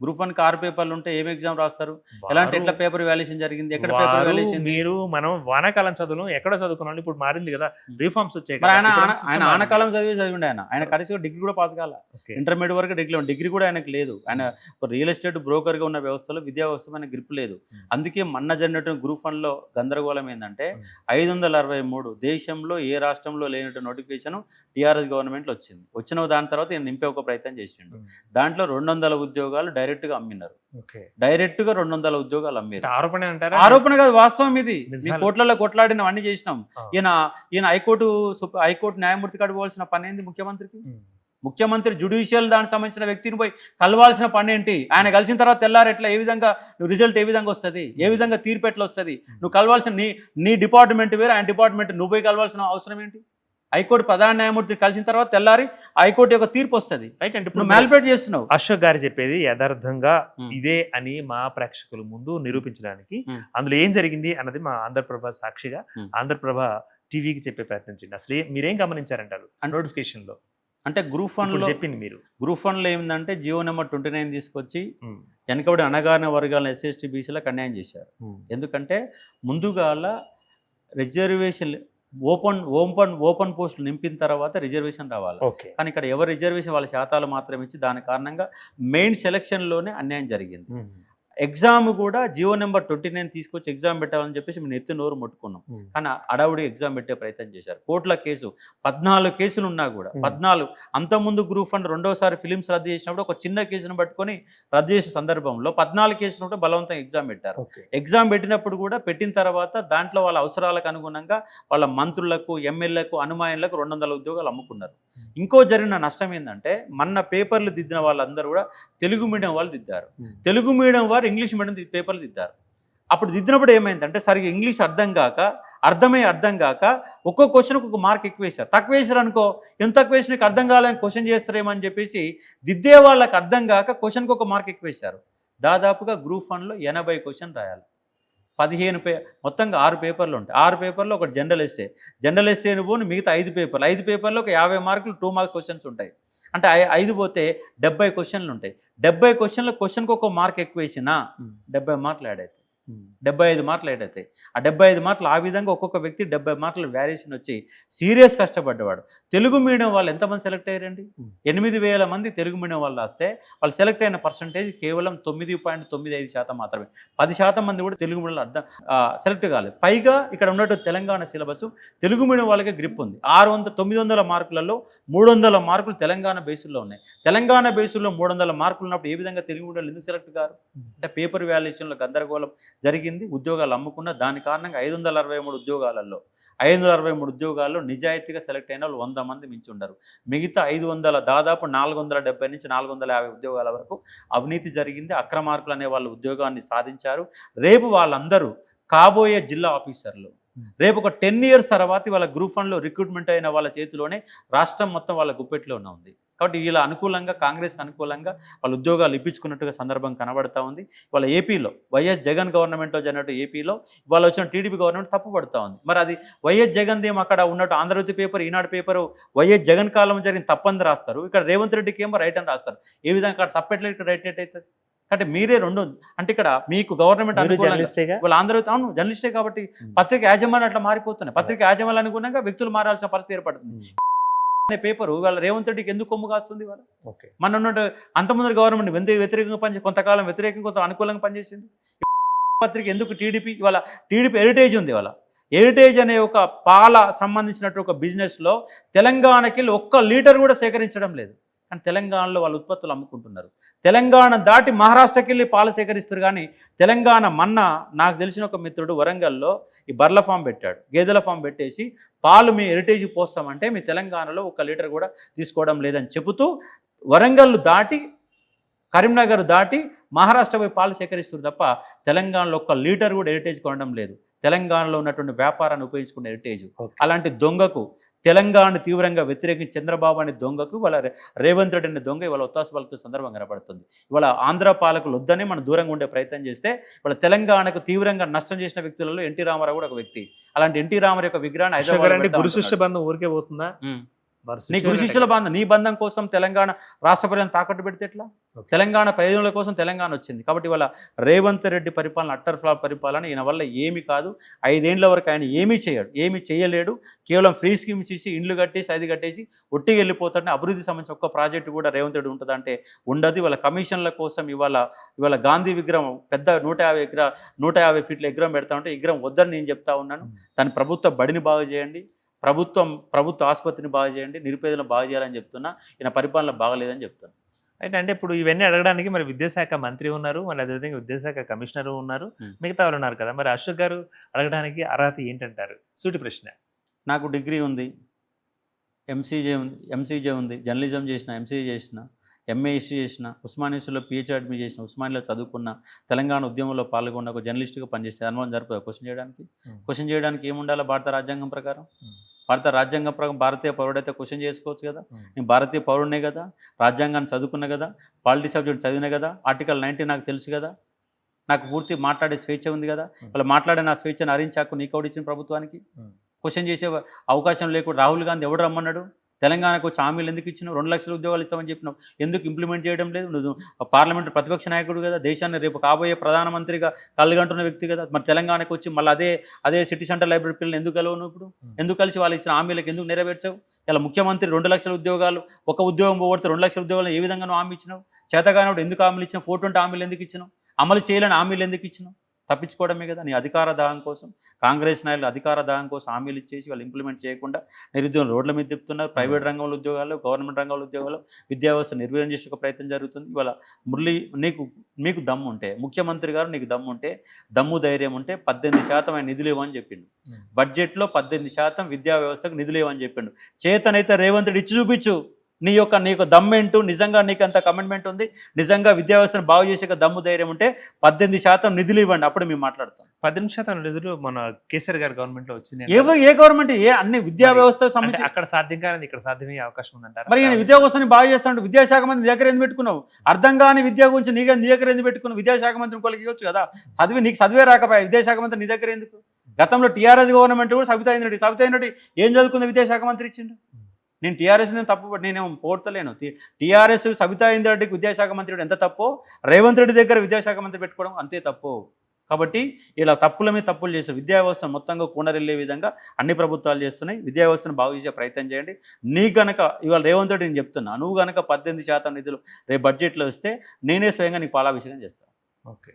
గ్రూప్ 1 కి 6 పేపర్లు ఉంటే ఏం ఎగ్జామ్ రాస్తారు, ఎలాంటి ఎట్లా పేపర్ వాల్యుయేషన్ జరిగింది, ఎక్కడ పేపర్ వాల్యుయేషన్. మీరు మనం వానాకాలం చదువును ఎక్కడ చదువుకున్నాం, ఇప్పుడు మారింది కదా, రిఫార్మ్స్ వచ్చాయి. ఆయన ఆనకాలం చదివిండి. ఆయన కనీసం డిగ్రీ కూడా పాస్ కాల, ఇంటర్మీడియట్ వరకు డిగ్రీ కూడా ఆయనకు లేదు. ఆయన రియల్ ఎస్టేట్ బ్రోకర్ గా ఉన్న వ్యవస్థలో విద్యా వ్యవస్థ ఆయన గ్రిప్ లేదు. అందుకే మొన్న జరిగినటువంటి గ్రూప్ 1 లో గందరగోళం ఏంటంటే 563 దేశంలో ఏ రాష్ట్రంలో లేనట్టు నోటిఫికేషన్ టీఆర్ఎస్ గవర్నమెంట్లో వచ్చిన దాని తర్వాత ఈయన నింపే ఒక ప్రయత్నం చేసిండు. దాంట్లో 200 ఉద్యోగాలు డైరెక్ట్ గా అమ్మినారు. డైరెక్ట్ గా 200 ఉద్యోగాలు అమ్మారు. ఆరోపణ కాదు, వాస్తవం ఇది. కోట్లలో కొట్లాడిన అన్ని చేసినాం. ఈయన హైకోర్టు న్యాయమూర్తి కడుకోవాల్సిన పని ఏంది ముఖ్యమంత్రికి? ముఖ్యమంత్రి జ్యుడిషియల్ దానికి సంబంధించిన వ్యక్తిని పోయి కలవాల్సిన పని ఏంటి? ఆయన కలిసిన తర్వాత తెల్లారు ఎట్లా, ఏ విధంగా నువ్వు రిజల్ట్ ఏ విధంగా వస్తుంది, ఏ విధంగా తీర్పు ఎట్లా వస్తుంది? నువ్వు కలవాల్సిన నీ డిపార్ట్మెంట్ వేరు, ఆయన డిపార్ట్మెంట్ నువ్వు పోయి కలవాల్సిన అవసరం ఏంటి? హైకోర్టు ప్రధాన న్యాయమూర్తి కలిసిన తర్వాత తెల్లారి హైకోర్టు యొక్క తీర్పు వస్తుంది. రైట్ అంటే ఇప్పుడు ఇప్పుడు మ్యానిపులేట్ చేస్తున్నావు. అశోక్ గారు చెప్పేది యథార్థంగా ఉమ్. ఇదే అని మా ప్రేక్షకుల ముందు నిరూపించడానికి ఉమ్. అందులో ఏం జరిగింది అన్నది మా ఆంధ్రప్రభ సాక్షిగా ఉమ్. ఆంధ్రప్రభ టీవీకి చెప్పే ప్రయత్నం చేయండి. అసలు మీరేం గమనించారంటారు నోటిఫికేషన్ లో అంటే గ్రూప్ వన్ ఇప్పుడు లో చెప్పింది మీరు? గ్రూప్ వన్ లో ఏమిందంటే జియో నెంబర్ 29 తీసుకొచ్చి ఉమ్, వెనకబడి అణగారిన వర్గాలను ఎస్సీ ఎస్టీ బీసీలకు అన్యాయం చేశారు. ఉమ్, ఎందుకంటే ముందుగాల రిజర్వేషన్ ఓపెన్ పోస్టులు నింపిన తర్వాత రిజర్వేషన్ రావాలి. ఓకే. కానీ ఇక్కడ ఎవరు రిజర్వేషన్ వాళ్ళ శాతాలు మాత్రం ఇచ్చి దాని కారణంగా మెయిన్ సెలక్షన్లోనే అన్యాయం జరిగింది. ఉమ్, ఎగ్జామ్ కూడా జియో నెంబర్ 29 తీసుకొచ్చి ఎగ్జామ్ పెట్టాలని చెప్పేసి మేము ఎత్తి నోరు ముట్టుకున్నాం. ఉమ్, కానీ అడవుడి ఎగ్జామ్ పెట్టే ప్రయత్నం చేశారు. కోర్టుల కేసు 14 కేసులు ఉన్నా కూడా 14 అంతకుముందు గ్రూప్ వన్ రెండోసారి ఫిలిమ్స్ రద్దు చేసినప్పుడు ఒక చిన్న కేసును పట్టుకొని రద్దు చేసిన సందర్భంలో 14 కేసులు ఉంటే బలవంతంగా ఎగ్జామ్ పెట్టారు. ఓకే. ఎగ్జామ్ పెట్టినప్పుడు కూడా పెట్టిన తర్వాత దాంట్లో వాళ్ళ అవసరాలకు అనుగుణంగా వాళ్ళ మంత్రులకు ఎమ్మెల్యేలకు అనుమానులకు 200 ఉద్యోగాలు అమ్ముకున్నారు. ఇంకో జరిగిన నష్టం ఏంటంటే మొన్న పేపర్లు దిద్దిన వాళ్ళందరూ కూడా తెలుగు మీడియం వాళ్ళు దిద్దారు. తెలుగు మీడియం వారు ఇంగ్లీష్ మీడియం పేపర్లు దిద్దారు. అప్పుడు దిద్దినప్పుడు ఏమైందంటే సరిగ్గా ఇంగ్లీష్ అర్థం కాక ఒక్కో క్వశ్చన్కి ఒక మార్క్ ఎక్కువ వేశారు. తక్కువ వేసారు అనుకో, ఎంత తక్కువ వేసి నీకు అర్థం కావాలని క్వశ్చన్ చేస్తారేమని చెప్పేసి దిద్దే వాళ్ళకి అర్థం కాక క్వశ్చన్కి ఒక మార్క్ ఎక్కువ వేశారు. దాదాపుగా గ్రూప్ వన్లో 80 క్వశ్చన్ రాయాలి. 15 మొత్తంగా 6 పేపర్లు ఉంటాయి. 6 పేపర్లో ఒకటి జనరల్ ఎస్సే పోను మిగతా 5 పేపర్లో ఒక 50 మార్కులు 2 మార్క్స్ క్వశ్చన్స్ ఉంటాయి. అంటే 5 పోతే 70 క్వశ్చన్లు ఉంటాయి. 70 క్వశ్చన్లో క్వశ్చన్కి ఒక మార్క్ ఎక్కువ వేసినా 70 మార్కులు యాడ్ అవుతాయి. 75 మార్కులు యాడ్ అవుతాయి. ఆ 75 మార్కులు ఆ విధంగా ఒక్కొక్క వ్యక్తి 70 మార్కులు వేరియేషన్ వచ్చి సీరియస్ కష్టపడ్డవాడు. తెలుగు మీడియం వాళ్ళు ఎంతమంది సెలెక్ట్ అయ్యారండి? 8,000 మంది తెలుగు మీడియం వాళ్ళు వస్తే వాళ్ళు సెలెక్ట్ అయిన పర్సంటేజ్ కేవలం 9.95% మాత్రమే. 10% మంది కూడా తెలుగు మీడియంలో సెలెక్ట్ కాలేదు. పైగా ఇక్కడ ఉన్నట్టు తెలంగాణ సిలబస్ తెలుగు మీడియం వాళ్ళకే గ్రిప్ ఉంది. 900 మార్కులలో 300 మార్కులు తెలంగాణ బేసుల్లో ఉన్నాయి. తెలంగాణ బేసుల్లో 300 మార్కులు ఉన్నప్పుడు ఏ విధంగా తెలుగు మీడియంలో ఎందుకు సెలెక్ట్ కారు? అంటే పేపర్ వాల్యుయేషన్లో గందరగోళం జరిగింది. ఉద్యోగాలు అమ్ముకున్న దాని కారణంగా 563 ఉద్యోగాల్లో నిజాయితీగా సెలెక్ట్ అయిన వాళ్ళు 100 మంది మించి ఉండరు. మిగతా 500 దాదాపు 470 నుంచి 450 ఉద్యోగాల వరకు అవినీతి జరిగింది. అక్రమార్కులు అనే వాళ్ళు ఉద్యోగాన్ని సాధించారు. రేపు వాళ్ళందరూ కాబోయే జిల్లా ఆఫీసర్లు. రేపు ఒక 10 years తర్వాత వాళ్ళ గ్రూప్ వన్లో రిక్రూట్మెంట్ అయిన వాళ్ళ చేతిలోనే రాష్ట్రం మొత్తం వాళ్ళ గుప్పెట్లోనే ఉంది. కాబట్టి వీళ్ళ అనుకూలంగా కాంగ్రెస్ అనుకూలంగా వాళ్ళు ఉద్యోగాలు ఇప్పించుకున్నట్టుగా సందర్భం కనబడతా ఉంది. వాళ్ళ ఏపీలో వైఎస్ జగన్ గవర్నమెంట్లో జరిగినట్టు ఏపీలో ఇవాళ వచ్చిన టీడీపీ గవర్నమెంట్ తప్పు పడుతూ ఉంది. మరి అది వైఎస్ జగన్ ఏమో అక్కడ ఉన్నట్టు ఆంధ్రజ్యోతి పేపర్ ఈనాడు పేపరు వైఎస్ జగన్ కాలం జరిగిన తప్పని రాస్తారు. ఇక్కడ రేవంత్ రెడ్డికి ఏమో రైట్ అని రాస్తారు. ఏ విధంగా అక్కడ తప్పెట్లేదు, ఇక్కడ రైట్ అవుతుంది. అంటే మీరే రెండు అంటే ఇక్కడ మీకు గవర్నమెంట్ అనుకూలంగా వాళ్ళు ఆంధ్రజ్యోతి అవును జర్నలిస్టే కాబట్టి పత్రిక యాజమాన్యం అట్లా మారిపోతున్నాయి. పత్రిక యాజమాన్యం అనుగుణంగా వ్యక్తులు మారాల్సిన పరిస్థితి ఏర్పడుతుంది. పేపరు వాళ్ళ రేవంత్ రెడ్డికి ఎందుకు కొమ్ము కాస్తుంది? వాళ్ళ మన ఉన్నట్టు అంతమంది గవర్నమెంట్ వ్యతిరేకంగా పనిచేసి కొంతకాలం వ్యతిరేకంగా కొంత అనుకూలంగా పనిచేసింది. పత్రిక ఎందుకు టీడీపీ ఇవాళ టీడీపీ హెరిటేజ్ ఉంది. ఇవాళ హెరిటేజ్ అనే ఒక పాల సంబంధించినట్టు ఒక బిజినెస్లో తెలంగాణకి ఒక్క లీటర్ కూడా సేకరించడం లేదు. కానీ తెలంగాణలో వాళ్ళ ఉత్పత్తులు అమ్ముకుంటున్నారు. తెలంగాణ దాటి మహారాష్ట్రకి వెళ్ళి పాలు సేకరిస్తారు. కానీ తెలంగాణ నాకు తెలిసిన ఒక మిత్రుడు వరంగల్లో ఈ బర్ల ఫామ్ పెట్టాడు, గేదెల ఫామ్ పెట్టేసి పాలు మీ హెరిటేజ్కి పోస్తామంటే మీ తెలంగాణలో 1 లీటర్ కూడా తీసుకోవడం లేదని చెబుతూ వరంగల్ దాటి కరీంనగర్ దాటి మహారాష్ట్ర పోయి పాలు సేకరిస్తారు తప్ప తెలంగాణలో 1 లీటర్ కూడా హెరిటేజ్ కొనడం లేదు. తెలంగాణలో ఉన్నటువంటి వ్యాపారాన్ని ఉపయోగించుకునే హెరిటేజ్ అలాంటి దొంగకు తెలంగాణ తీవ్రంగా వ్యతిరేకించి చంద్రబాబు అనే దొంగకు ఇవాళ రేవంత్ రెడ్డి అనే దొంగ ఇవాళ ఒత్తాసు పలుకుతున్న సందర్భం కనబడుతుంది. ఇవాళ ఆంధ్ర పాలకులు వద్దనే మనం దూరంగా ఉండే ప్రయత్నం చేస్తే ఇవాళ తెలంగాణకు తీవ్రంగా నష్టం చేసిన వ్యక్తులలో ఎన్టీ రామారావు కూడా ఒక వ్యక్తి. అలాంటి ఎన్టీ రామారావు యొక్క విగ్రహాన్ని హైదరాబాద్ గురు శిష్య బంధం ఊరికే పోతుందా? నీ గురు శిష్యుల బంధం నీ బంధం కోసం తెలంగాణ రాష్ట్ర ప్రజలను తాకట్టు పెడితే ఎట్లా? తెలంగాణ ప్రయోజనాల కోసం తెలంగాణ వచ్చింది. కాబట్టి ఇవాళ రేవంత్ రెడ్డి పరిపాలన అట్టర్ ఫ్లాప్ పరిపాలన. ఈయన వల్ల ఏమి కాదు. 5 ఏళ్ల వరకు ఆయన ఏమీ చేయలేడు. కేవలం ఫ్రీ స్కీమ్ ఇచ్చేసి ఇండ్లు కట్టేసి అది కట్టేసి ఒట్టికి వెళ్ళిపోతాడని అభివృద్ధి సంబంధించి ఒక్క ప్రాజెక్టు కూడా రేవంత్ రెడ్డి ఉంటుందంటే ఉండదు. ఇవాళ కమిషన్ల కోసం ఇవాళ గాంధీ విగ్రహం పెద్ద 150 ఫీట్ల విగ్రహం పెడతా ఉంటే విగ్రహం వద్దని నేను చెప్తా ఉన్నాను. దాని ప్రభుత్వ బడిని బాగు చేయండి, ప్రభుత్వ ఆసుపత్రిని బాగు చేయండి, నిరుపేదలను బాగు చేయాలని చెప్తున్నా. ఈయన పరిపాలన బాగలేదని చెప్తున్నా. అంటే ఇప్పుడు ఇవన్నీ అడగడానికి మరి విద్యాశాఖ మంత్రి ఉన్నారు, మరి అదేవిధంగా విద్యాశాఖ కమిషనర్ ఉన్నారు, మిగతా వాళ్ళు ఉన్నారు కదా. మరి అశోక్ గారు అడగడానికి అర్హత ఏంటంటారు? సూటి ప్రశ్న. నాకు డిగ్రీ ఉంది, ఎంసీజే ఉంది, జర్నలిజం చేసిన, ఎంసీఏ చేసిన, ఎంఏ హిస్టరీ చేసిన, ఉస్మానియాలో పిహెచ్డి అడ్మిట్ చేసిన, ఉస్మానియాలో చదువుకున్న, తెలంగాణ ఉద్యమంలో పాల్గొన్న ఒక జర్నలిస్ట్గా పనిచేస్తే అనుభవం జరుపుతుంది. క్వశ్చన్ చేయడానికి ఏముండాలో భారత రాజ్యాంగం ప్రకారం? భారత రాజ్యాంగం ప్రకారం భారతీయ పౌరుడైతే క్వశ్చన్ చేసుకోవచ్చు కదా. నేను భారతీయ పౌరుడినే కదా, రాజ్యాంగాన్ని చదువుకున్నా కదా, పాలిటీ సబ్జెక్ట్ చదివినా కదా, ఆర్టికల్ 90 నాకు తెలుసు కదా, నాకు పూర్తి మాట్లాడే స్వేచ్ఛ ఉంది కదా. వాళ్ళు మాట్లాడే నా స్వేచ్ఛను హరించాకు నీకు ఎవడు ఇచ్చిన ప్రభుత్వానికి? క్వశ్చన్ చేసే అవకాశం లేకుండా రాహుల్ గాంధీ ఎవడు రమ్మన్నాడు? తెలంగాణకు వచ్చి హామీలు ఎందుకు ఇచ్చినావు? 2 లక్షల ఉద్యోగాలు ఇస్తామని చెప్పినావు, ఎందుకు ఇంప్లిమెంట్ చేయడం లేదు? నువ్వు పార్లమెంట్ ప్రతిపక్ష నాయకుడు కదా, దేశాన్ని రేపు కాబోయే ప్రధానమంత్రిగా కళ్ళగంటున్న వ్యక్తి కదా, మరి తెలంగాణకు వచ్చి మళ్ళీ అదే సిటీ సెంటర్ లైబ్రరీ పిల్లలు ఎందుకు కలవను? ఇప్పుడు ఎందుకు కలిసి వాళ్ళు ఇచ్చిన హామీలకు ఎందుకు నెరవేర్చావు? ఇలా ముఖ్యమంత్రి 2 లక్షల ఉద్యోగాలు, ఒక ఉద్యోగం పోగొడితే 2 లక్షల ఉద్యోగాలు ఏ విధంగా నువ్వు హామీ ఇచ్చినావు? చేతగానోడు ఎందుకు హామీలు ఇచ్చినావు? 420 హామీలు ఎందుకు ఇచ్చినావు? అమలు చేయలేని హామీలు ఎందుకు ఇచ్చినావు? తప్పించుకోవడమే కదా నీ అధికార దాహం కోసం. కాంగ్రెస్ నాయకులు అధికార దాహం కోసం హామీలు ఇచ్చేసి వాళ్ళు ఇంప్లిమెంట్ చేయకుండా నిరుద్యోగులు రోడ్ల మీద తిప్పుతున్నారు. ప్రైవేట్ రంగంలో ఉద్యోగాలు, గవర్నమెంట్ రంగంలో ఉద్యోగాలు, విద్యా వ్యవస్థ నిర్వీర్యం చేసే ఒక ప్రయత్నం జరుగుతుంది. ఇవాళ మురళి మీకు దమ్ము ఉంటే, ముఖ్యమంత్రి గారు నీకు దమ్ము ఉంటే, దమ్ము ధైర్యం ఉంటే 18% ఆయన నిధులు ఇవ్వని చెప్పిండు. బడ్జెట్లో 18% విద్యా వ్యవస్థకు నిధులు ఇవ్వని చెప్పిండు. చేతనైతే రేవంత్ రెడ్డి ఇచ్చి చూపించు నీకు దమ్మేంటూ, నిజంగా నీకు అంత కమిట్మెంట్ ఉంది, నిజంగా విద్యా వ్యవస్థను బాగు చేసే దమ్ము ధైర్యం ఉంటే 18% నిధులు ఇవ్వండి, అప్పుడు మేము మాట్లాడతాం. 18% నిధులు మన కేసీఆర్ గారి గవర్నమెంట్ లో వచ్చింది. ఏ గవర్నమెంట్ అన్ని విద్యా వ్యవస్థ సంబంధించి అక్కడ సాధ్యం కానీ ఇక్కడ సాధ్యమయ్యే అవకాశం ఉందంటారు. మరి నేను విద్యా వ్యవస్థని బాగు చేస్తాను, విద్యాశాఖ మంత్రి నీ దగ్గర ఎందుకు పెట్టుకున్నావు? అర్థం కాని విద్య గురించి నీ దగ్గర ఎందుకు పెట్టుకున్నావు? విద్యాశాఖ మంత్రిని కొలికి ఇవ్వచ్చు కదా, నీకు చదివే రాకపోయా, విద్యాశాఖ మంత్రి నీ దగ్గర ఎందుకు? గతంలో టీఆర్ఎస్ గవర్నమెంట్ కూడా సబితా ఇంద్రెడ్డి ఏం చదువుకుంది విద్యాశాఖ మంత్రి ఇచ్చిండు? నేను టీఆర్ఎస్ నేనేమో పోడతలేను. టీఆర్ఎస్ సబితా ఇంద్రెడ్డికి విద్యాశాఖ మంత్రి ఎంత తప్పో, రేవంత్ రెడ్డి దగ్గర విద్యాశాఖ మంత్రి పెట్టుకోవడం అంతే తప్పు. కాబట్టి ఇలా తప్పుల మీద తప్పులు చేస్తారు. విద్యా వ్యవస్థ మొత్తంగా కూనరెళ్ళే విధంగా అన్ని ప్రభుత్వాలు చేస్తున్నాయి. విద్యా వ్యవస్థను బాగు చేసే ప్రయత్నం చేయండి. నీకు గనక ఇవాళ రేవంత్ రెడ్డి నేను చెప్తున్నా, నువ్వు గనక 18% నిధులు రేపు బడ్జెట్లో వస్తే నేనే స్వయంగా నీకు పాలాభిషేకం చేస్తాను. Okay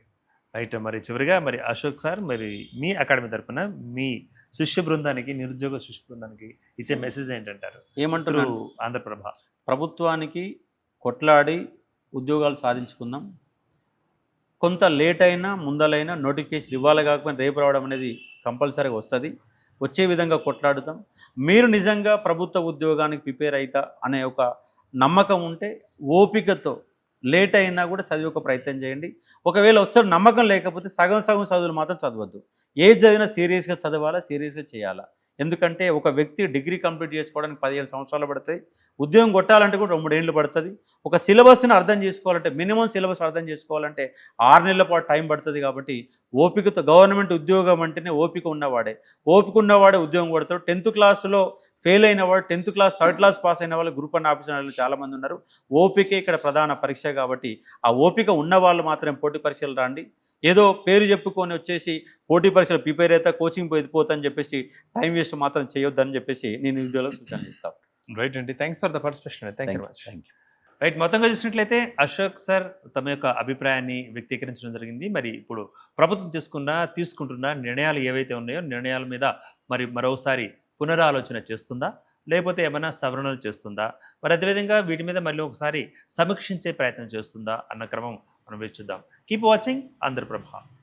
right. మరి చివరిగా మరి అశోక్ సార్, మరి మీ అకాడమీ తరఫున మీ శిష్య బృందానికి, నిరుద్యోగ శిష్య బృందానికి ఇచ్చే మెసేజ్ ఏంటంటారు? ఏమంటారు? ఆంధ్రప్రభ ప్రభుత్వానికి కొట్లాడి ఉద్యోగాలు సాధించుకుందాం. కొంత లేట్ అయినా ముందలైనా నోటిఫికేషన్ ఇవ్వాలి, కాకపోతే రేపు రావడం అనేది కంపల్సరీగా వస్తుంది. వచ్చే విధంగా కొట్లాడుతాం. మీరు నిజంగా ప్రభుత్వ ఉద్యోగానికి ప్రిపేర్ అవుతా అనే ఒక నమ్మకం ఉంటే ఓపికతో లేట్ అయినా కూడా చదివే ఒక ప్రయత్నం చేయండి. ఒకవేళ వస్తాడు నమ్మకం లేకపోతే సగం చదువులు మాత్రం చదవద్దు. ఏది చదివినా సీరియస్గా చదవాలా, సీరియస్గా చేయాలా. ఎందుకంటే ఒక వ్యక్తి డిగ్రీ కంప్లీట్ చేసుకోవడానికి 15 సంవత్సరాలు పడుతుంది, ఉద్యోగం కొట్టాలంటే కూడా 2-3 ఏళ్ళు పడుతుంది. ఒక సిలబస్ని అర్థం చేసుకోవాలంటే, మినిమం సిలబస్ అర్థం చేసుకోవాలంటే 6 నెలల పాటు టైం పడుతుంది. కాబట్టి ఓపికతో, గవర్నమెంట్ ఉద్యోగం అంటేనే ఓపిక ఉన్నవాడే ఉద్యోగం కొడతాడు. 10th క్లాస్లో ఫెయిల్ అయిన వాడు, 10th class 3rd class pass అయిన వాళ్ళు గ్రూప్ 1 ఆఫీసర్లు చాలామంది ఉన్నారు. ఓపికే ఇక్కడ ప్రధాన పరీక్ష. కాబట్టి ఆ ఓపిక ఉన్న వాళ్ళు మాత్రం పోటీ పరీక్షలు రాండి. ఏదో పేరు చెప్పుకొని వచ్చేసి పోటీ పరీక్షలు ప్రిపేర్ అయితే కోచింగ్ పోతుందని చెప్పేసి టైం వేస్ట్ మాత్రం చేయొద్దని చెప్పేసి నేను వీడియోలో సూచన ఇస్తాను. రైట్ అండి, thanks for the participation. Thank you much. Thank you. Right, మొత్తంగా చూసినట్లయితే అశోక్ సార్ తమ యొక్క అభిప్రాయాన్ని వ్యక్తీకరించడం జరిగింది. మరి ఇప్పుడు ప్రభుత్వం తీసుకుంటున్న నిర్ణయాలు ఏవైతే ఉన్నాయో, నిర్ణయాల మీద మరి మరోసారి పునరాలోచన చేస్తుందా, లేకపోతే ఏమైనా సవరణలు చేస్తుందా, మరి అదేవిధంగా వీటి మీద మళ్ళీ ఒకసారి సమీక్షించే ప్రయత్నం చేస్తుందా అన్న క్రమం మనం వేచి చూద్దాం. Keep watching Andhraprabha.